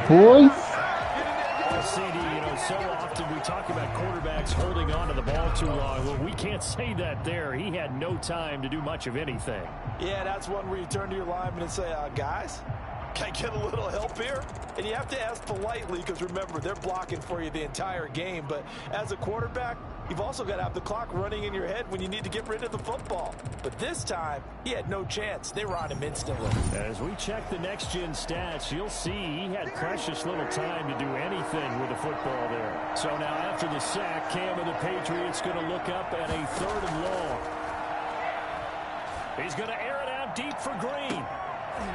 Speaker 7: Boy.
Speaker 5: Well, CD, so often we talk about quarterbacks holding on to the ball too long. Well, we can't say that there. He had no time to do much of anything.
Speaker 6: Yeah, that's one where you turn to your lineman and say, guys, can I get a little help here? And you have to ask politely because, remember, they're blocking for you the entire game. But as a quarterback, you've also got to have the clock running in your head when you need to get rid of the football. But this time, he had no chance. They were on him instantly.
Speaker 5: As we check the next-gen stats, you'll see he had precious little time to do anything with the football there. So now after the sack, Cam of the Patriots going to look up at a 3rd and long. He's going to air it out deep for Green.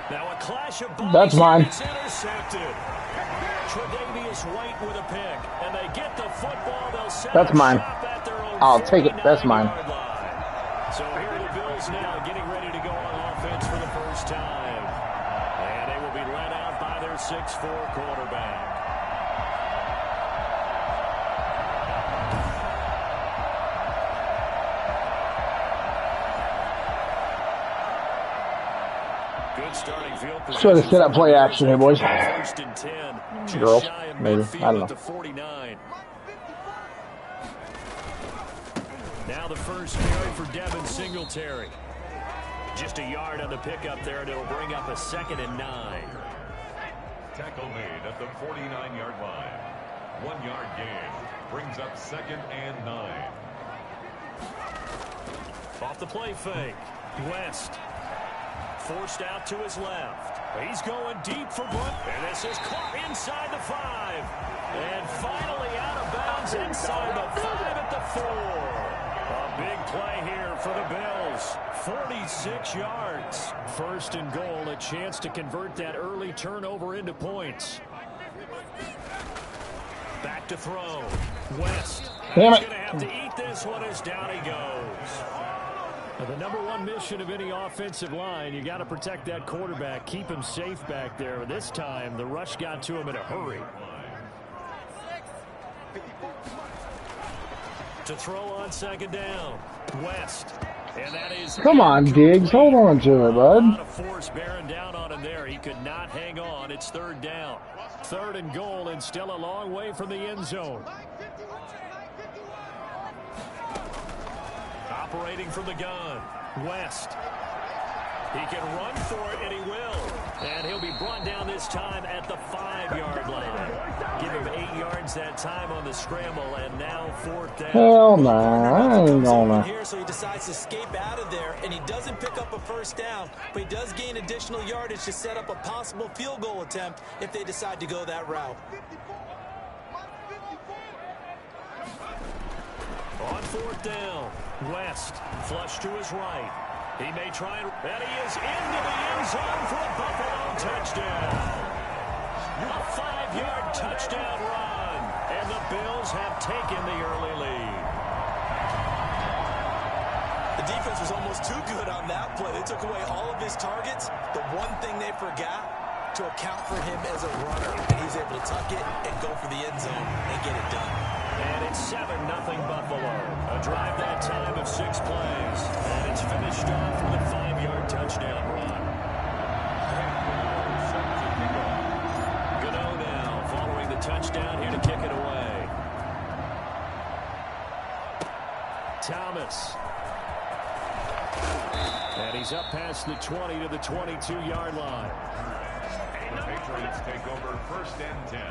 Speaker 5: Now a clash of bodies.
Speaker 7: That's mine.
Speaker 4: It's intercepted. Tre'Davious White with a pick, and they get the football. They'll set
Speaker 7: That's mine.
Speaker 4: at their own
Speaker 7: I'll take it. That's mine.
Speaker 4: So here are the Bills now getting ready to go on offense for the first time. And they will be led out by their 6'4" quarterback. Good starting field position.
Speaker 7: Try to set up play action here, boys.
Speaker 4: 1st and 10. Just
Speaker 7: Girls,
Speaker 4: shy of
Speaker 7: maybe.
Speaker 4: midfield
Speaker 7: I don't know.
Speaker 4: at the 49. Now the first carry for Devin Singletary. Just a yard on the pickup there, and it'll bring up a 2nd and 9.
Speaker 3: Tackle made at the 49-yard line. 1-yard gain brings up 2nd and 9.
Speaker 4: Off the play fake. West. Forced out to his left. He's going deep for Blunt. And this is caught inside the 5. And finally out of bounds inside the 5 at the 4. A big play here for the Bills. 46 yards. 1st and goal, a chance to convert that early turnover into points. Back to throw. West.
Speaker 7: Damn it.
Speaker 4: He's going to have to eat this one as down he goes. Now, the number one mission of any offensive line, you got to protect that quarterback, keep him safe back there. This time, the rush got to him in a hurry. To throw on 2nd down. West. And that is
Speaker 7: Come on, Diggs. Hold on to it,
Speaker 4: a
Speaker 7: bud.
Speaker 4: lot of force bearing down on him there. He could not hang on. It's 3rd down. 3rd and goal, and still a long way from the end zone. Operating from the gun. West. He can run for it, and he will. And he'll be brought down this time at the 5-yard line. Give him 8 yards that time on the scramble, and now 4th down.
Speaker 7: Hell no, I ain't gonna.
Speaker 6: Here, so he decides to escape out of there, and he doesn't pick up a 1st down, but he does gain additional yardage to set up a possible field goal attempt if they decide to go that route.
Speaker 4: On 4th down, West flush to his right. He may try and he is into the end zone for a Buffalo touchdown. 5-yard touchdown run. And the Bills have taken the early lead.
Speaker 6: The defense was almost too good on that play. They took away all of his targets. The one thing they forgot, to account for him as a runner. And he's able to tuck it and go for the end zone and get it done.
Speaker 4: And it's 7-0 Buffalo. A drive that time of 6 plays. And it's finished off with a 5-yard touchdown run. Gano now following the touchdown here to kick it away. Thomas. And he's up past the 20 to the 22-yard line.
Speaker 3: The Patriots take over 1st and 10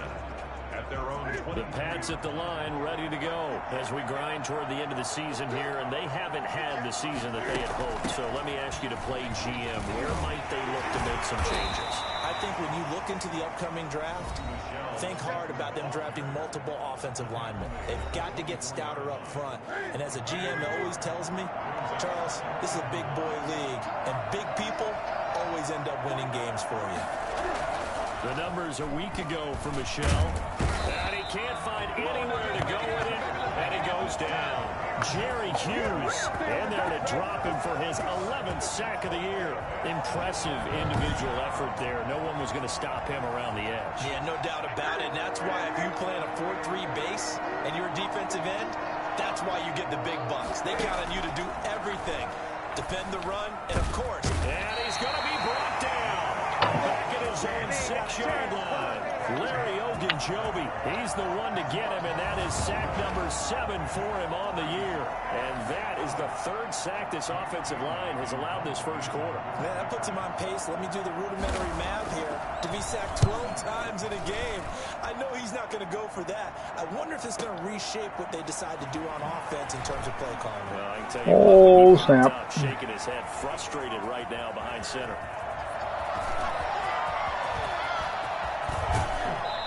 Speaker 3: at their own 20.
Speaker 4: The Pats at the line ready to go as we grind toward the end of the season here, and they haven't had the season that they had hoped. So let me ask you to play GM. Where might they look to make some changes?
Speaker 6: I think when you look into the upcoming draft, think hard about them drafting multiple offensive linemen. They've got to get stouter up front. And as a GM always tells me, Charles, this is a big boy league, and big people always end up winning games for you.
Speaker 4: The numbers a week ago for Michelle. And he can't find anywhere to go with it, and he goes down. Jerry Hughes in there to drop him for his 11th sack of the year. Impressive individual effort there. No one was going to stop him around the edge.
Speaker 6: Yeah, no doubt about it. And that's why if you play in a 4-3 base and you're a defensive end, that's why you get the big bucks. They count on you to do everything. Defend the run, and of course.
Speaker 4: And he's going to be brought down. Back at his own 6-yard line. Larry Ogunjobi, he's the one to get him, and that is sack number 7 for him on the year. And that is the 3rd sack this offensive line has allowed this first quarter.
Speaker 6: Man, that puts him on pace. Let me do the rudimentary math here. To be sacked 12 times in a game, I know he's not going to go for that. I wonder if it's going to reshape what they decide to do on offense in terms of play calling.
Speaker 4: Well, I can tell you
Speaker 7: snap.
Speaker 4: Shaking his head, frustrated right now behind center.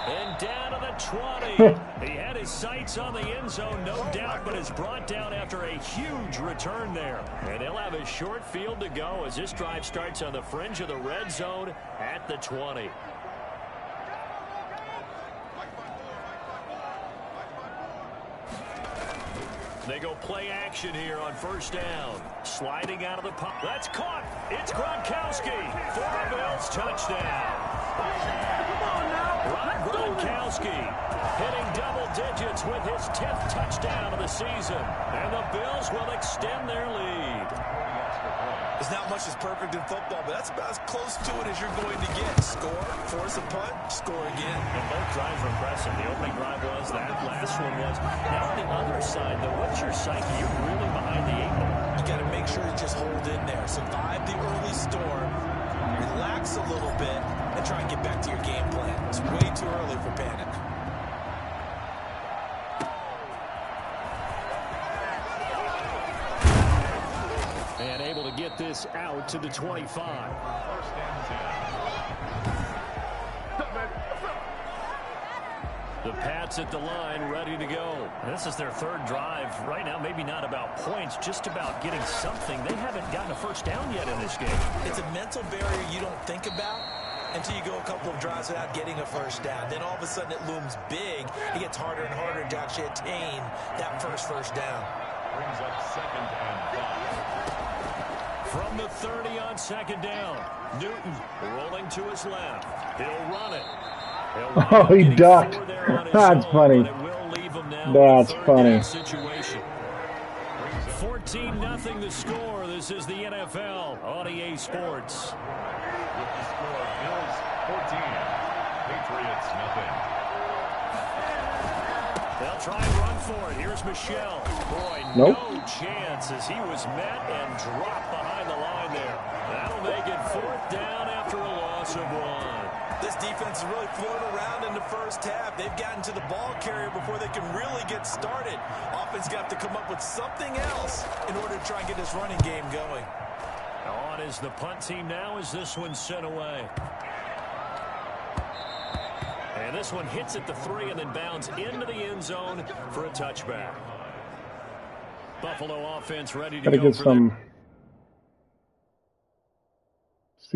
Speaker 4: And down to the 20. He had his sights on the end zone, no doubt, but is brought down after a huge return there. And he'll have a short field to go as this drive starts on the fringe of the red zone at the 20. They go play action here on 1st down. Sliding out of the pocket. That's caught. It's Gronkowski for the Bills touchdown. Rob Gronkowski hitting double digits with his 10th touchdown of the season. And the Bills will extend their lead.
Speaker 6: There's not much that's perfect in football, but that's about as close to it as you're going to get. Score, force a punt, score again.
Speaker 4: And both drives were impressive. The opening drive was, that last one was. Now on the other side, though, what's your psyche? You're really behind the 8 ball.
Speaker 6: You got to make sure to just hold in there. Survive the early storm, relax a little bit, and try and get back to your game plan. It's way too early for panic.
Speaker 5: And able to get this out to the 25.
Speaker 3: 1st and 10.
Speaker 4: The Pats at the line ready to go. This is their 3rd drive. Right now, maybe not about points, just about getting something. They haven't gotten a first down yet in this game.
Speaker 6: It's a mental barrier you don't think about until you go a couple of drives without getting a first down. Then all of a sudden it looms big. It gets harder and harder to actually attain that first down.
Speaker 3: Brings up 2nd and 5.
Speaker 4: From the 30 on 2nd down, Newton rolling to his left. He'll run it.
Speaker 7: Oh, he ducked. That's funny. That's funny.
Speaker 4: 14-0 the score. This is the NFL on EA Sports.
Speaker 3: With the score, Bills 14, Patriots nothing.
Speaker 4: They'll try and run for it. Here's Michelle. Boy,
Speaker 7: nope.
Speaker 4: No chance as he was met and dropped behind the line there. That'll make it 4th down after a loss of 1.
Speaker 6: This defense is really floating around in the first half. They've gotten to the ball carrier before they can really get started. Offense got to come up with something else in order to try and get this running game going.
Speaker 4: On is the punt team now as this one's sent away. And this one hits at the 3 and then bounds into the end zone for a touchback. Buffalo offense ready to
Speaker 7: Gotta
Speaker 4: go
Speaker 7: get
Speaker 4: for
Speaker 7: some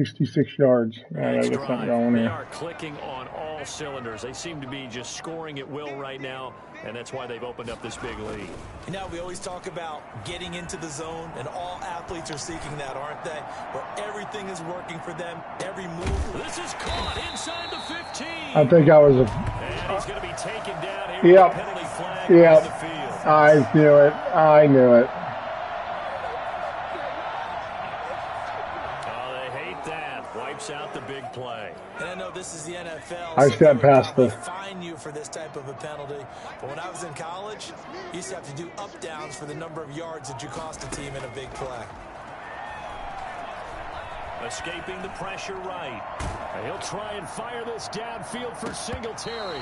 Speaker 7: 66 yards. I gotta get something going
Speaker 4: They
Speaker 7: here.
Speaker 4: are clicking on all cylinders. They seem to be just scoring at will right now, and that's why they've opened up this big lead.
Speaker 6: You know, we always talk about getting into the zone, and all athletes are seeking that, aren't they? Where everything is working for them, every move.
Speaker 4: This is caught inside the 15.
Speaker 7: I think I was
Speaker 4: And he's going to be taken down here
Speaker 7: Yep.
Speaker 4: with a penalty flag
Speaker 7: Yep.
Speaker 4: on the field.
Speaker 7: I knew it. I knew it.
Speaker 4: Oh, they hate that. Wipes out the big play.
Speaker 6: And I know this is the NFL.
Speaker 7: I
Speaker 6: so
Speaker 7: stepped
Speaker 6: they would
Speaker 7: past
Speaker 6: probably
Speaker 7: the-
Speaker 6: fine you for this type of a penalty. But when I was in college, you used to have to do up-downs for the number of yards that you cost a team in a big play.
Speaker 4: Escaping the pressure right.
Speaker 5: And he'll try and fire this downfield for Singletary.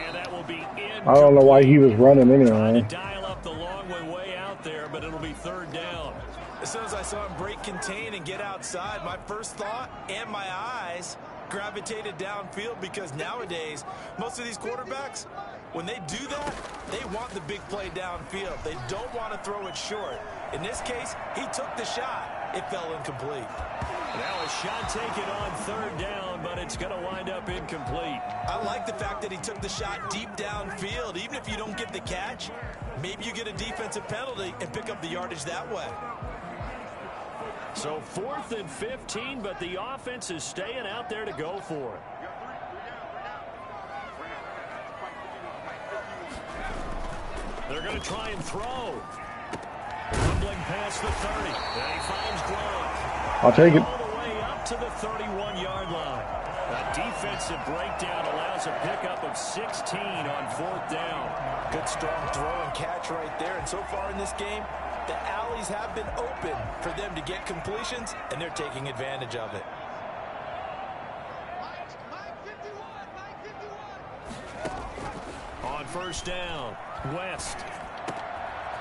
Speaker 4: And that will be in.
Speaker 7: I don't know why he was running
Speaker 4: Trying
Speaker 7: anyway.
Speaker 4: to dial up the long way out there, but it'll be third down.
Speaker 6: As soon as I saw him break contain and get outside, my first thought and my eyes gravitated downfield, because nowadays, most of these quarterbacks, when they do that, they want the big play downfield. They don't want to throw it short. In this case, he took the shot. It fell incomplete.
Speaker 4: Now a shot taken on third down, but it's going to wind up incomplete.
Speaker 6: I like the fact that he took the shot deep downfield. Even if you don't get the catch, maybe you get a defensive penalty and pick up the yardage that way.
Speaker 4: So 4th and 15, but the offense is staying out there to go for it. They're going to try and throw. Rumbling past the 30. And he finds Gronk.
Speaker 7: I'll take it.
Speaker 4: All the way up to the 31-yard line. A defensive breakdown allows a pickup of 16 on 4th down.
Speaker 6: Good strong throw and catch right there. And so far in this game, the alleys have been open for them to get completions, and they're taking advantage of it.
Speaker 4: On 1st down, West.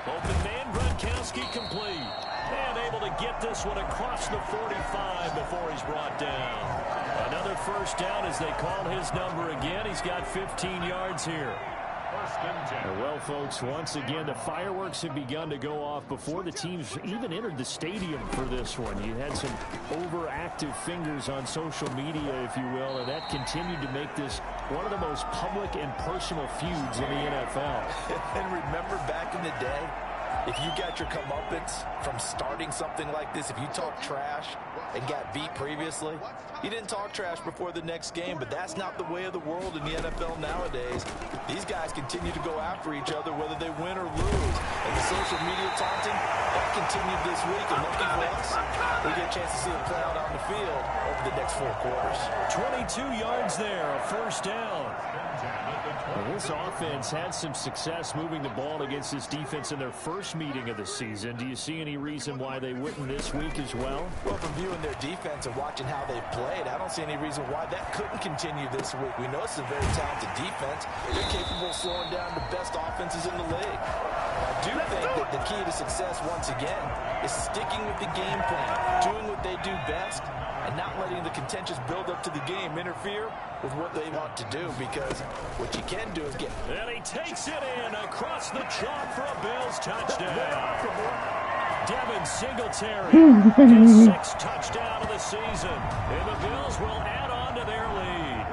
Speaker 4: Open man, Gronkowski complete. And able to get this one across the 45 before he's brought down. Another 1st down as they call his number again. He's got 15 yards here.
Speaker 5: Well, folks, once again, the fireworks have begun to go off before the teams even entered the stadium for this one. You had some overactive fingers on social media, if you will, and that continued to make this one of the most public and personal feuds in the NFL.
Speaker 6: And remember back in the day, if you got your comeuppance from starting something like this, if you talk trash and got beat previously, you didn't talk trash before the next game, but that's not the way of the world in the NFL nowadays. These guys continue to go after each other whether they win or lose. And the social media taunting, that continued this week, and lucky for us, we get a chance to see it play out on the field over the next 4 quarters.
Speaker 4: 22 yards there, a 1st down.
Speaker 5: Well, this offense had some success moving the ball against this defense in their first meeting of the season. Do you see any reason why they wouldn't this week as well?
Speaker 6: Well, from viewing their defense and watching how they played, I don't see any reason why that couldn't continue this week. We know it's a very talented defense. They're capable of slowing down the best offenses in the league. I do think that the key to success, once again, is sticking with the game plan, doing what they do best, and not letting the contentious build-up to the game interfere with what they want to do, because what you can do is get...
Speaker 4: And he takes it in across the chalk for a Bills touchdown. Devin Singletary, his 6th touchdown of the season. And the Bills will add on to their lead.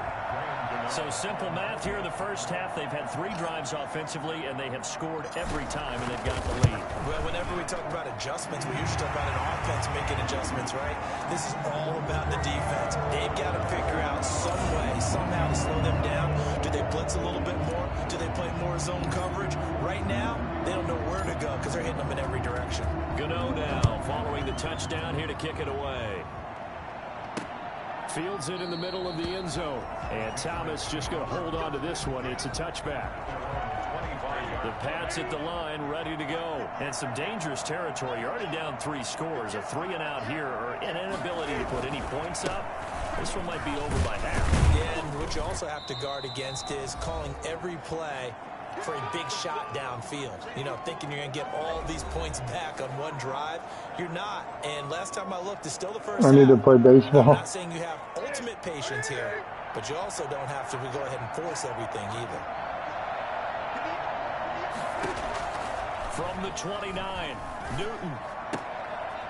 Speaker 4: So simple math here in the first half. They've had 3 drives offensively, and they have scored every time, and they've got the lead.
Speaker 6: Well, whenever we talk about adjustments, we usually talk about an offense making adjustments, right? This is all about the defense. They've got to figure out some way, somehow to slow them down. Do they blitz a little bit more? Do they play more zone coverage? Right now, they don't know where to go because they're hitting them in every direction.
Speaker 4: Gano now following the touchdown here to kick it away.
Speaker 5: Fields it in the middle of the end zone. And Thomas just going to hold on to this one. It's a touchback.
Speaker 4: The Pats at the line, ready to go. And some dangerous territory. You're already down 3 scores. A 3-and-out here, or an inability to put any points up. This one might be over by half.
Speaker 6: Yeah, and what you also have to guard against is calling every play for a big shot downfield. You know, thinking you're going to get all these points back on one drive. You're not. And last time I looked, it's still the first
Speaker 7: I need to play baseball.
Speaker 6: I'm not saying you have ultimate patience here, but you also don't have to go ahead and force everything either.
Speaker 4: From the 29, Newton.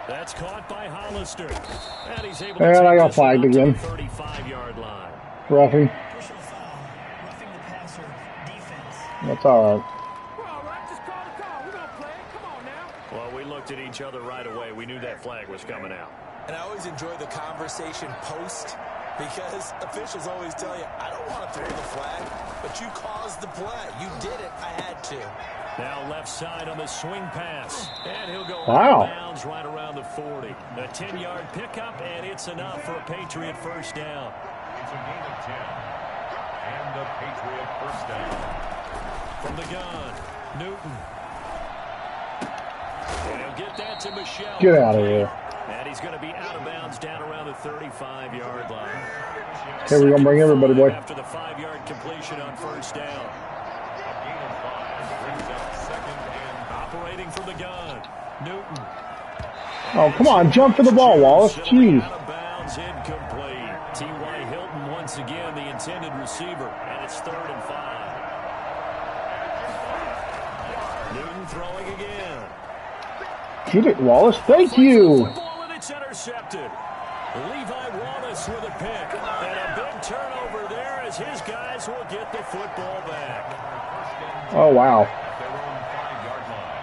Speaker 4: That's caught by Hollister. And he's able
Speaker 7: And
Speaker 4: to
Speaker 7: I
Speaker 4: take
Speaker 7: got
Speaker 4: this one
Speaker 7: flagged
Speaker 4: up to
Speaker 7: again.
Speaker 4: the 35-yard line.
Speaker 7: Roughing. That's all right.
Speaker 4: Well, we looked at each other right away. We knew that flag was coming out.
Speaker 6: And I always enjoy the conversation post because officials always tell you, I don't want to throw the flag, but you caused the play. You did it. I had to.
Speaker 4: Now left side on the swing pass. And he'll go
Speaker 7: Wow.
Speaker 4: out of bounds right around the 40. A 10-yard pickup, and it's enough for a Patriot first down.
Speaker 3: It's a gain of 10. And the Patriot first down.
Speaker 4: From the gun, Newton. And he'll get that to Michelle.
Speaker 7: Get out of here.
Speaker 4: And he's going to be out of bounds down around the 35-yard line.
Speaker 7: Okay, we're going to bring everybody, boy.
Speaker 4: After the 5-yard completion on first down.
Speaker 3: A gain of 5 brings up second and
Speaker 4: Operating from the gun, Newton.
Speaker 7: Oh, come on. Jump for the ball, Wallace. Jeez.
Speaker 4: Out of bounds, incomplete. T.Y. Hilton once again the intended receiver, and it's 3rd and 5. Newton throwing again.
Speaker 7: Get it, Wallace. Thank you.
Speaker 4: Ball and it's intercepted. Levi Wallace with a pick. And a big turnover there as his guys will get the football back.
Speaker 7: Oh, wow.
Speaker 3: at their own 5-yard line.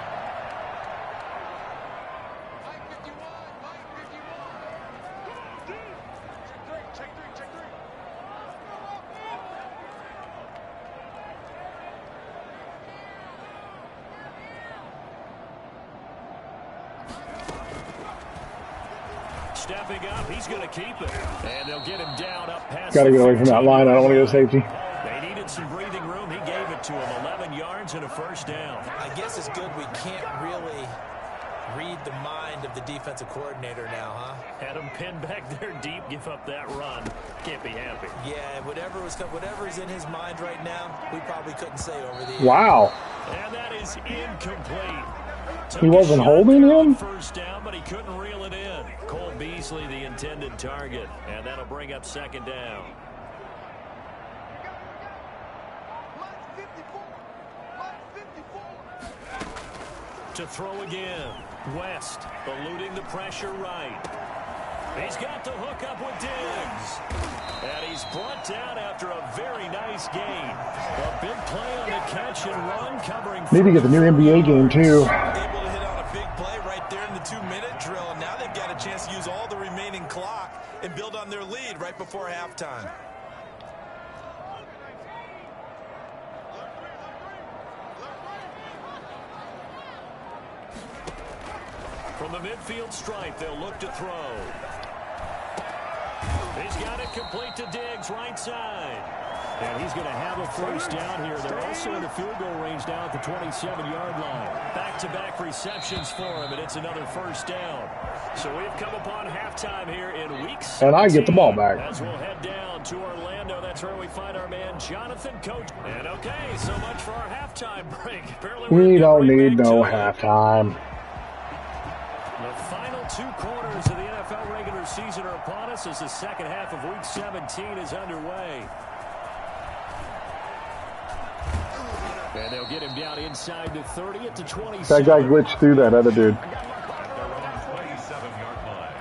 Speaker 4: Stepping up, he's going to keep it. And they'll get him down up past
Speaker 7: Got to get away from that line. I don't want to go safety.
Speaker 4: They needed some breathing room. He gave it to him. 11 yards and a first down.
Speaker 6: I guess it's good we can't really read the mind of the defensive coordinator now, huh?
Speaker 4: Had him pinned back there deep, give up that run. Can't be happy.
Speaker 6: Yeah, whatever's in his mind right now, we probably couldn't say over the
Speaker 7: Wow.
Speaker 4: And that is incomplete.
Speaker 7: He wasn't holding him?
Speaker 4: First down, but he couldn't reel it in. Cole Beasley, the intended target, and that'll bring up second down. To throw again. West eluding the pressure right. He's got the hook up with Diggs. And he's brought down after a very nice gain. A big play on the catch and run covering.
Speaker 7: Need to get the new NBA game, too.
Speaker 6: able to hit on a big play right there in the 2-minute drill. And now they've got a chance to use all the remaining clock and build on their lead right before halftime.
Speaker 4: From the midfield stripe, they'll look to throw. He's got it complete to Diggs, right side.
Speaker 5: And he's going to have a first down here. They're also in the field goal range down at the 27-yard line.
Speaker 4: Back-to-back receptions for him, and it's another first down. So we've come upon halftime here in week 17.
Speaker 7: And I get the ball back.
Speaker 4: As we'll head down to Orlando, that's where we find our man Jonathan Coach. And okay, so much for our halftime break. Apparently
Speaker 7: We don't
Speaker 4: right
Speaker 7: need
Speaker 4: back
Speaker 7: no
Speaker 4: to it.
Speaker 7: halftime.
Speaker 4: The final 2 quarters of the NFL regular season are upon us as the second half of week 17 is underway.
Speaker 5: And they'll get him down inside the 30 at the 27.
Speaker 7: That guy glitched through that other dude.
Speaker 3: At their own 27-yard line.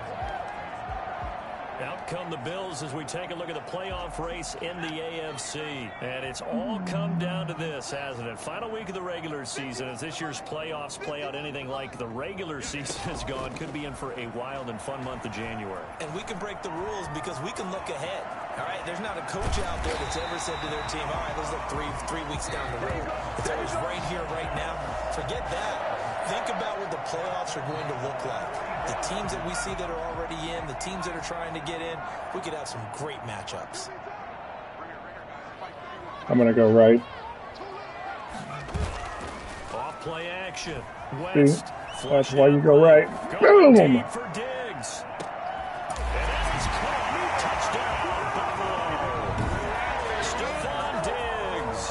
Speaker 4: Out come the Bills as we take a look at the playoff race in the AFC. And it's all come down to this, hasn't it? Final week of the regular season. As this year's playoffs play out anything like the regular season has gone, could be in for a wild and fun month of January.
Speaker 6: And we can break the rules because we can look ahead. All right, there's not a coach out there that's ever said to their team, all right, let's look three weeks down the road. It's always right here, right now. Forget that. Think about what the playoffs are going to look like. The teams that we see that are already in, the teams that are trying to get in, we could have some great matchups.
Speaker 7: I'm going to go right.
Speaker 4: Off play action.
Speaker 7: See?
Speaker 4: West.
Speaker 7: That's why you go right.
Speaker 4: Going
Speaker 7: Boom!
Speaker 4: deep for Diggs. And that's caught. Touchdown, Buffalo. Stephon Diggs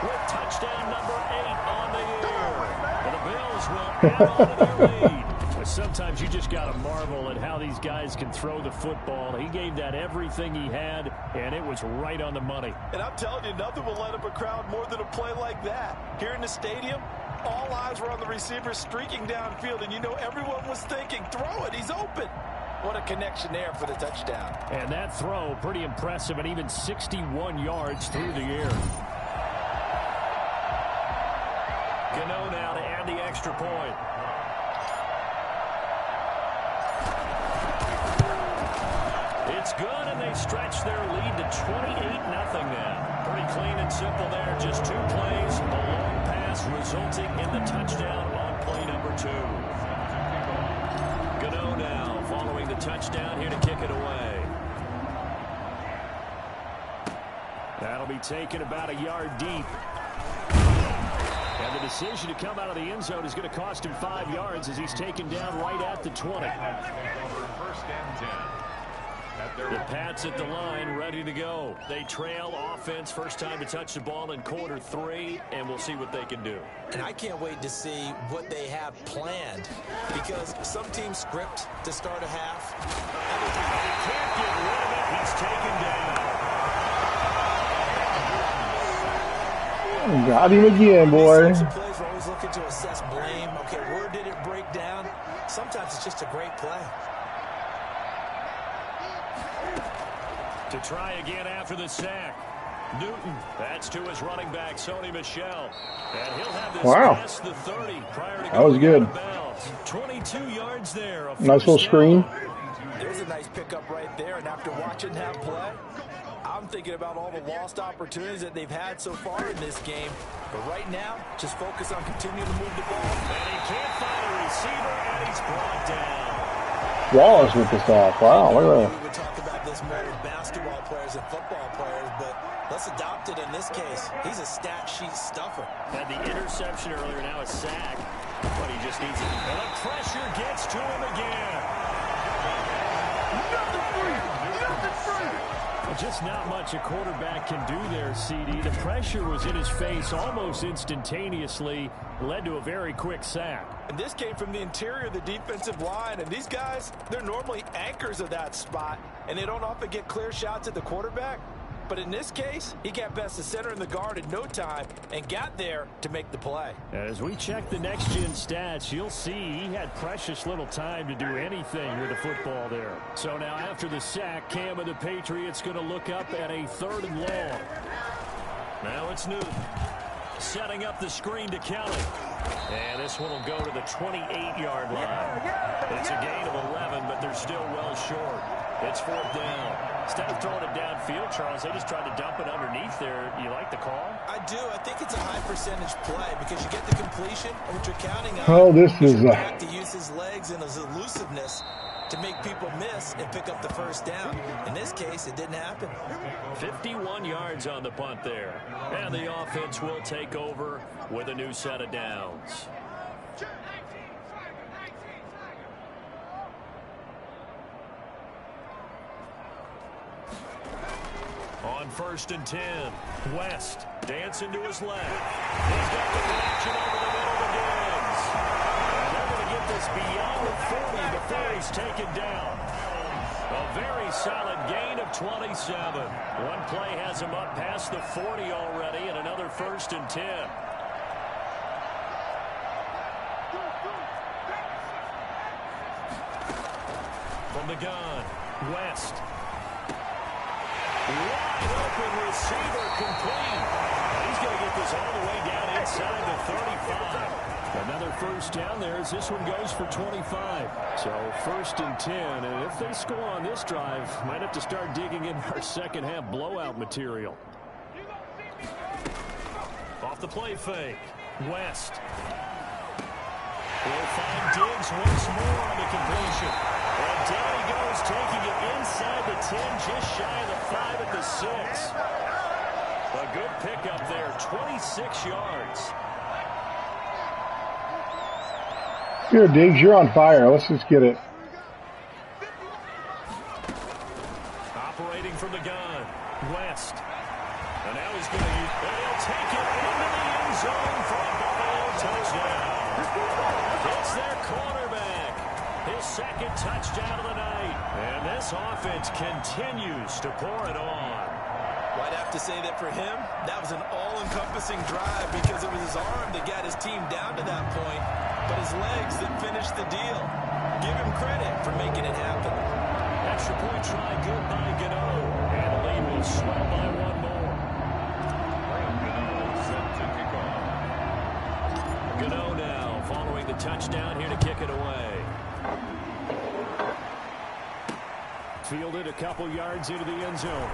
Speaker 4: with touchdown number 8 on the year. And the Bills will add on to their lead. A
Speaker 5: sometimes you just got to marvel at how these guys can throw the football. He gave that everything he had, and it was right on the money.
Speaker 6: And I'm telling you, nothing will light up a crowd more than a play like that. Here in the stadium, all eyes were on the receiver streaking downfield, and you know everyone was thinking, throw it, he's open. What a connection there for the touchdown.
Speaker 5: And that throw, pretty impressive, and even 61 yards through the air. Gano now to add the extra point. It's good, and they stretch their lead to 28-0 now. Pretty clean and simple there. Just 2 plays, a long pass resulting in the touchdown on play number 2. Gano now following the touchdown here to kick it away. That'll be taken about a yard deep. And the decision to come out of the end zone is going to cost him 5 yards as he's taken down right at the 20.
Speaker 3: First and 10.
Speaker 5: The Pats at the line, ready to go. They trail offense, first time to touch the ball in quarter 3, and we'll see what they can do.
Speaker 6: And I can't wait to see what they have planned, because some teams script to start a half.
Speaker 5: He can't get rid of it. He's taken down.
Speaker 7: Got him again, boy.
Speaker 6: Some plays we're always looking to assess blame. Okay, where did it break down? Sometimes it's just a great play.
Speaker 5: To try again after the sack. Newton, that's to his running back, Sony Michel. And he'll have this past the 30 prior to
Speaker 7: that was good.
Speaker 5: 22 yards there.
Speaker 7: Nice little screen.
Speaker 6: There's a nice pickup right there, and after watching that play, I'm thinking about all the lost opportunities that they've had so far in this game. But right now, just focus on continuing to move the ball.
Speaker 5: And he can't find a receiver, and he's brought down.
Speaker 7: Wallace with this off. Wow, look at that.
Speaker 6: We would talk about this more with basketball players and football players, but let's adopt it in this case. He's a stat sheet stuffer.
Speaker 5: Had the interception earlier, now a sack. But he just needs it. And the pressure gets to him again. Just not much a quarterback can do there, CD. The pressure was in his face almost instantaneously, led to a very quick sack.
Speaker 6: And this came from the interior of the defensive line, and these guys, they're normally anchors of that spot, and they don't often get clear shots at the quarterback. But in this case, he got past the center and the guard in no time and got there to make the play.
Speaker 5: As we check the next-gen stats, you'll see he had precious little time to do anything with the football there. So now after the sack, Cam of the Patriots going to look up at a 3rd and long. Now it's Newton setting up the screen to Kelly. And this one will go to the 28-yard line. It's a gain of 11, but they're still well short. It's 4th down. Instead of throwing it downfield, Charles, they just tried to dump it underneath there. You like the call?
Speaker 6: I do. I think it's a high percentage play because you get the completion, and what you're counting on.
Speaker 7: Oh, this is
Speaker 6: back to use his legs and his elusiveness to make people miss and pick up the first down. In this case, it didn't happen.
Speaker 5: 51 yards on the punt there. And the offense will take over with a new set of downs. On 1st and 10, West dancing to his left. He's got the connection over the middle to Diggs. And they're going to get this beyond the 40 before he's taken down. A very solid gain of 27. One play has him up past the 40 already, and another 1st and 10. From the gun, West. Wide open receiver complete. He's going to get this all the way down inside the 35. Another first down there as this one goes for 25. So 1st and 10. And if they score on this drive, might have to start digging in our second half blowout material. Off the play fake. West. We'll find Diggs once more on the completion. And down he goes, taking it inside the 10, just shy of the 5 at the 6. A good pickup there, 26 yards.
Speaker 7: Here, Diggs, you're on fire. Let's just get it.
Speaker 5: Operating from the gun, West. And now he's going to use, and he'll take it into the end zone for a Buffalo touchdown. It's their quarterback.
Speaker 4: his second touchdown of the night. And this offense continues to pour it on.
Speaker 6: Well, I'd have to say that for him, that was an all-encompassing drive because it was his arm that got his team down to that point, but his legs that finished the deal. Give him credit for making it happen.
Speaker 4: Extra point try good by Gano. And the lead will swell by one more. Gano now following the touchdown here to kick it away.
Speaker 5: Fielded a couple yards into the end zone.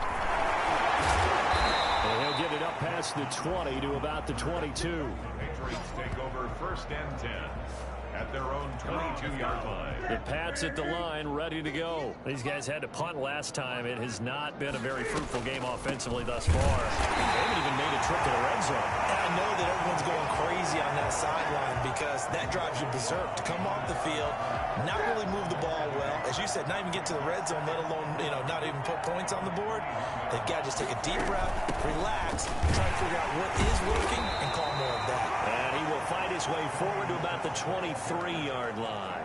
Speaker 5: And he'll get it up past the 20 to about the 22.
Speaker 3: Patriots take over 1st and 10 at their own 22-yard line.
Speaker 4: The Pats at the line, ready to go. These guys had to punt last time. It has not been a very fruitful game offensively thus far. They haven't even made a trip to the red zone.
Speaker 6: And I know that everyone's going crazy on that sideline because that drives you berserk to come off the field, not really move the ball well. As you said, not even get to the red zone, let alone, not even put points on the board. They've got to just take a deep breath, relax, try to figure out what is working, and call more of that.
Speaker 4: And he will fight his way forward to about the 23-yard line.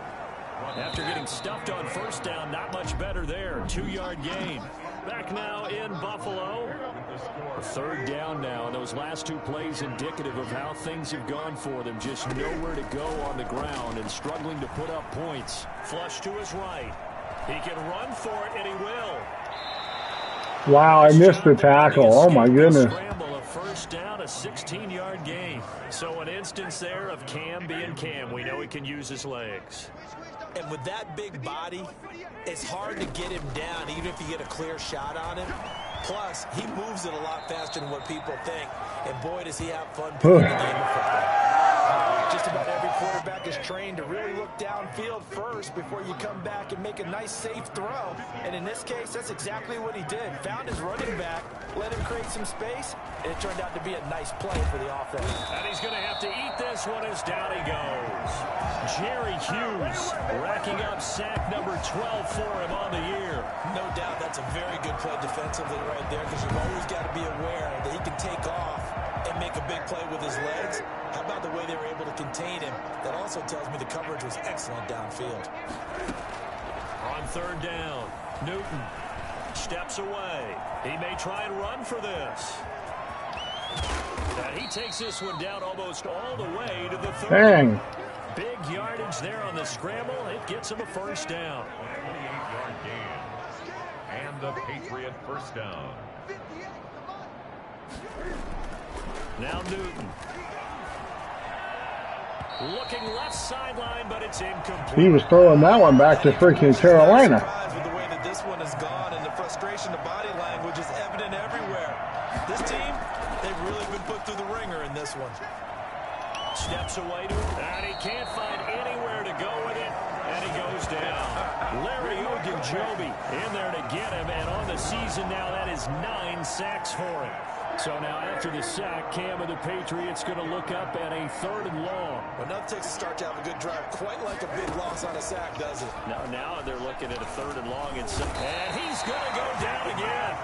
Speaker 4: After getting stuffed on first down, not much better there. 2-yard gain. Back now in Buffalo. A 3rd down now, and those last 2 plays indicative of how things have gone for them. Just nowhere to go on the ground and struggling to put up points. Flush to his right. He can run for it, and he will.
Speaker 7: Wow, I missed the tackle. Oh, my goodness.
Speaker 4: Scramble, a first down, a 16-yard gain. So an instance there of Cam being Cam. We know he can use his legs.
Speaker 6: And with that big body, it's hard to get him down, even if you get a clear shot on him. Plus, he moves it a lot faster than what people think. And boy, does he have fun playing the game of football. Just about every quarterback is trained to really look downfield first before you come back and make a nice, safe throw. And in this case, that's exactly what he did. Found his running back, let him create some space, and it turned out to be a nice play for the offense.
Speaker 4: And he's going to have to eat this one as down he goes. Jerry Hughes racking up sack number 12 for him on the year.
Speaker 6: No doubt that's a very good play defensively right there because you've always got to be aware that he can take off and make a big play with his legs. How about the way they were able to contain him? That also tells me the coverage was excellent downfield.
Speaker 4: On 3rd down, Newton steps away. He may try and run for this. And he takes this one down almost all the way to the 30.
Speaker 7: Dang.
Speaker 4: Big yardage there on the scramble. It gets him a first down.
Speaker 3: 28-yard gain. And the Patriot first down.
Speaker 4: Now Newton. Looking left sideline, but it's incomplete.
Speaker 7: He was throwing that one back to freaking Carolina.
Speaker 6: With the way that this one has gone, and the frustration of body language is evident everywhere. This team, they've really been put through the ringer in this one.
Speaker 4: Steps away to him, and he can't find anywhere to go with it, and he goes down. Larry Ogunjobi in there to get him, and on the season now, that is 9 sacks for him. So now after the sack, Cam of the Patriots going to look up at a 3rd and long.
Speaker 6: Well, nothing takes a start to have a good drive, quite like a big loss on a sack, does it?
Speaker 4: Now they're looking at a 3rd and long, and he's going to go down again.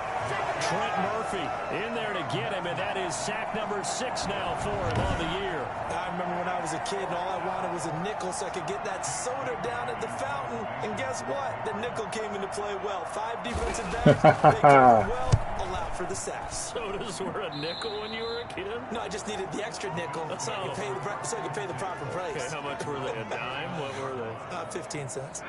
Speaker 4: Trent Murphy in there to get him, and that is sack number 6 now for him on the year.
Speaker 6: I remember when I was a kid and all I wanted was a nickel so I could get that soda down at the fountain. And guess what? The nickel came into play well. 5 defensive backs, they came well, allowed for the sacks.
Speaker 4: Sodas were a nickel when you were a kid?
Speaker 6: No, I just needed the extra nickel so I could pay the proper price.
Speaker 4: Okay, how much were they? A dime? What were they?
Speaker 6: 15 cents.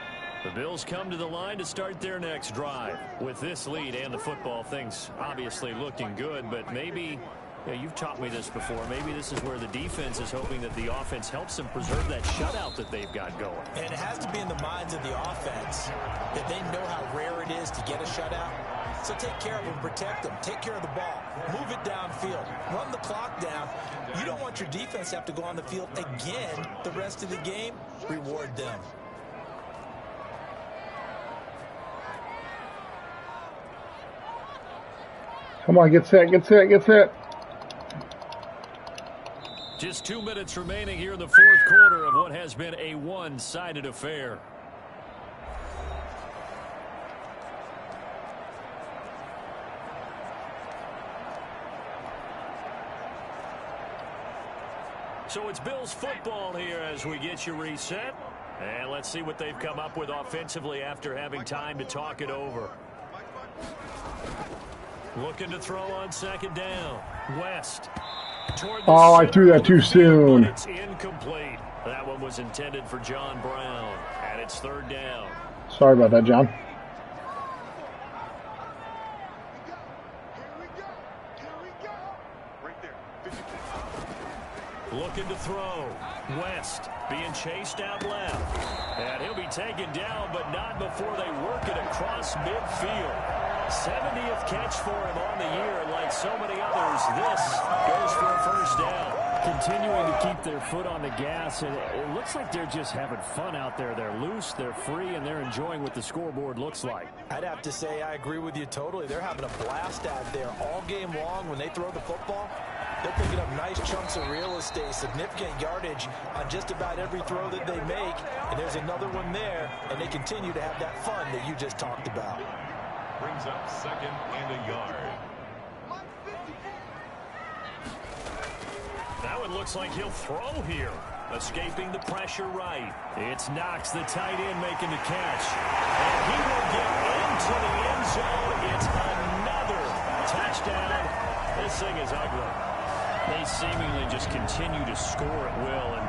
Speaker 4: The Bills come to the line to start their next drive. With this lead and the football, things obviously looking good, but maybe, you've taught me this before, maybe this is where the defense is hoping that the offense helps them preserve that shutout that they've got going.
Speaker 6: And it has to be in the minds of the offense that they know how rare it is to get a shutout. So take care of them, protect them, take care of the ball, move it downfield, run the clock down. You don't want your defense to have to go on the field again the rest of the game. Reward them.
Speaker 7: Come on, get set, get set, get set.
Speaker 4: Just 2 minutes remaining here in the 4th quarter of what has been a one-sided affair. So it's Bills football here as we get you reset. And let's see what they've come up with offensively after having time to talk it over. Looking to throw on second down. West.
Speaker 7: Oh, I threw that too soon.
Speaker 4: It's incomplete. That one was intended for John Brown. And it's third down.
Speaker 7: Sorry about that, John.
Speaker 4: Looking to throw. West being chased out left. And he'll be taken down, but not before they work it across midfield. 70th catch for him on the year, and like so many others, this goes for a first down.
Speaker 5: Continuing to keep their foot on the gas, and it looks like they're just having fun out there. They're loose, they're free, and they're enjoying what the scoreboard looks like.
Speaker 6: I'd have to say I agree with you totally. They're having a blast out there all game long. When they throw the football, they're picking up nice chunks of real estate, significant yardage on just about every throw that they make. And there's another one there, and they continue to have that fun that you just talked about.
Speaker 3: Brings up second and a yard.
Speaker 4: That one looks like he'll throw here. Escaping the pressure right. It's Knox, the tight end, making the catch. And he will get into the end zone. It's another touchdown. This thing is ugly. They seemingly just continue to score at will. And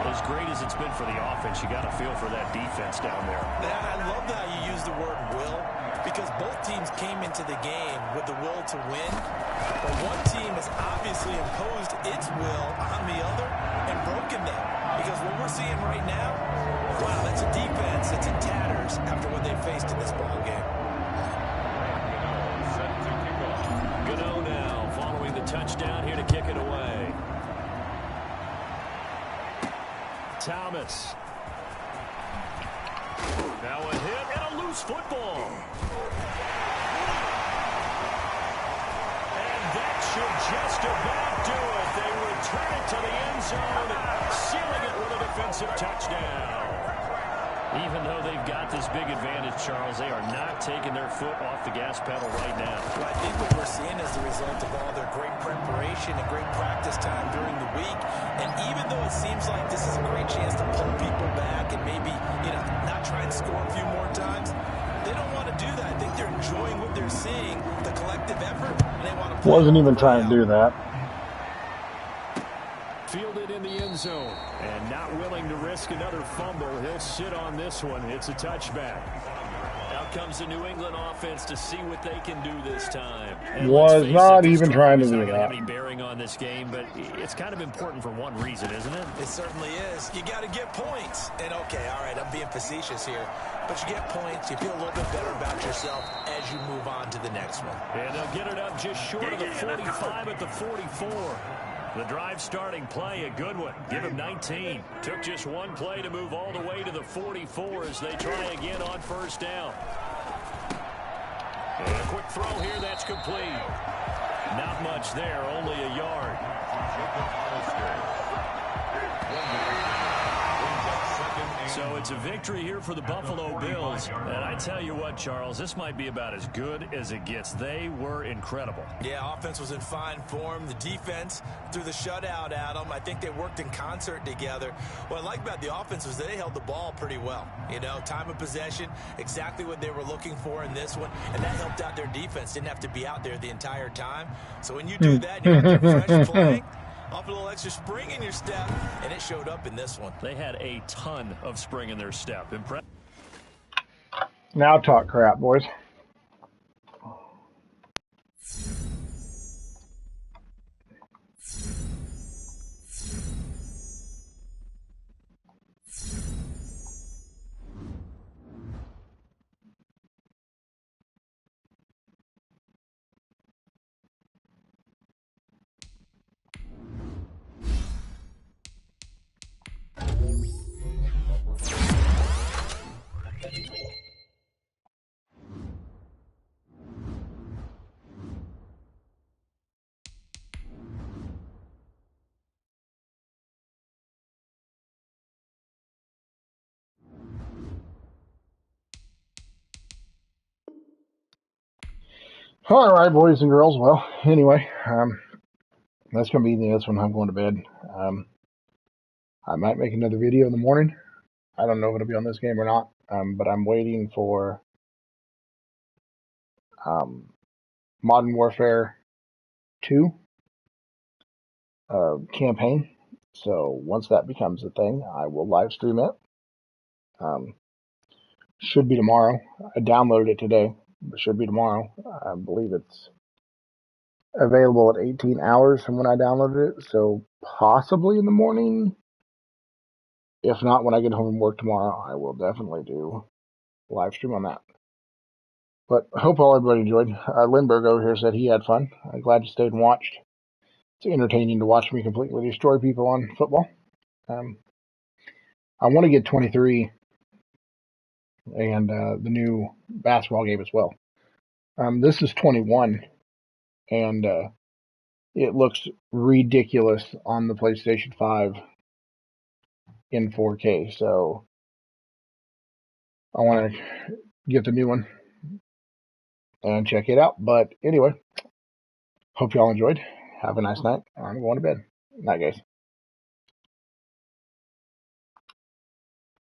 Speaker 4: as great as it's been for the offense, you got to feel for that defense down there.
Speaker 6: I love how you use the word will, because both teams came into the game with the will to win. But one team has obviously imposed its will on the other and broken them. Because what we're seeing right now, wow, that's a defense that's in tatters after what they faced in this ball game.
Speaker 4: Gano now following the touchdown here to kick it away. Thomas. Now a hit and a loose football. And that should just about do it. They return it to the end zone, sealing it with a defensive touchdown. Even though they've got this big advantage, Charles, they are not taking their foot off the gas pedal right now.
Speaker 6: Well, I think what we're seeing is the result of all their great preparation and great practice time during the week. And even though it seems like this is a great chance to pull people back and maybe, not try and score a few more times, they don't want to do that. I think they're enjoying what they're seeing, the collective effort, and they want to play.
Speaker 7: Wasn't even trying to do that.
Speaker 5: Fielded in the end zone.
Speaker 4: And not willing to risk another fumble. He'll sit on this one. It's a touchback. Out comes the New England offense to see what they can do this time. And
Speaker 7: Was not even trying to do that.
Speaker 4: Have any bearing on this game, but it's kind of important for one reason, isn't it?
Speaker 6: It certainly is. You got to get points. And okay, all right, I'm being facetious here, but you get points, you feel a little bit better about yourself as you move on to the next one.
Speaker 4: And they'll get it up just short of the 45 at the 44. The drive starting play, a good one. Give him 19. Took just one play to move all the way to the 44 as they try again on first down. And a quick throw here, that's complete. Not much there, only a yard. So it's a victory here for the Buffalo Bills. And I tell you what, Charles, this might be about as good as it gets. They were incredible.
Speaker 6: Yeah, offense was in fine form. The defense threw the shutout at them. I think they worked in concert together. What I like about the offense was they held the ball pretty well. Time of possession, exactly what they were looking for in this one. And that helped out their defense. Didn't have to be out there the entire time. So when you do that, you're fresh playing. Off a little extra spring in your step, and it showed up in this one.
Speaker 4: They had a ton of spring in their step.
Speaker 7: Now talk crap, boys. All right, boys and girls. Well, anyway, that's going to be the end of this one. I'm going to bed. I might make another video in the morning. I don't know if it'll be on this game or not, but I'm waiting for Modern Warfare 2 campaign. So once that becomes a thing, I will live stream it. Should be tomorrow. I downloaded it today, but should be tomorrow. I believe it's available at 18 hours from when I downloaded it, so possibly in the morning. If not, when I get home from work tomorrow, I will definitely do live stream on that. But I hope everybody enjoyed. Lindbergh over here said he had fun. I'm glad you stayed and watched. It's entertaining to watch me completely destroy people on football. I want to get 23 and the new basketball game as well. This is 21, and it looks ridiculous on the PlayStation 5 in 4K. So I want to get the new one and check it out. But anyway, hope y'all enjoyed. Have a nice night. I'm going to bed. Night, guys.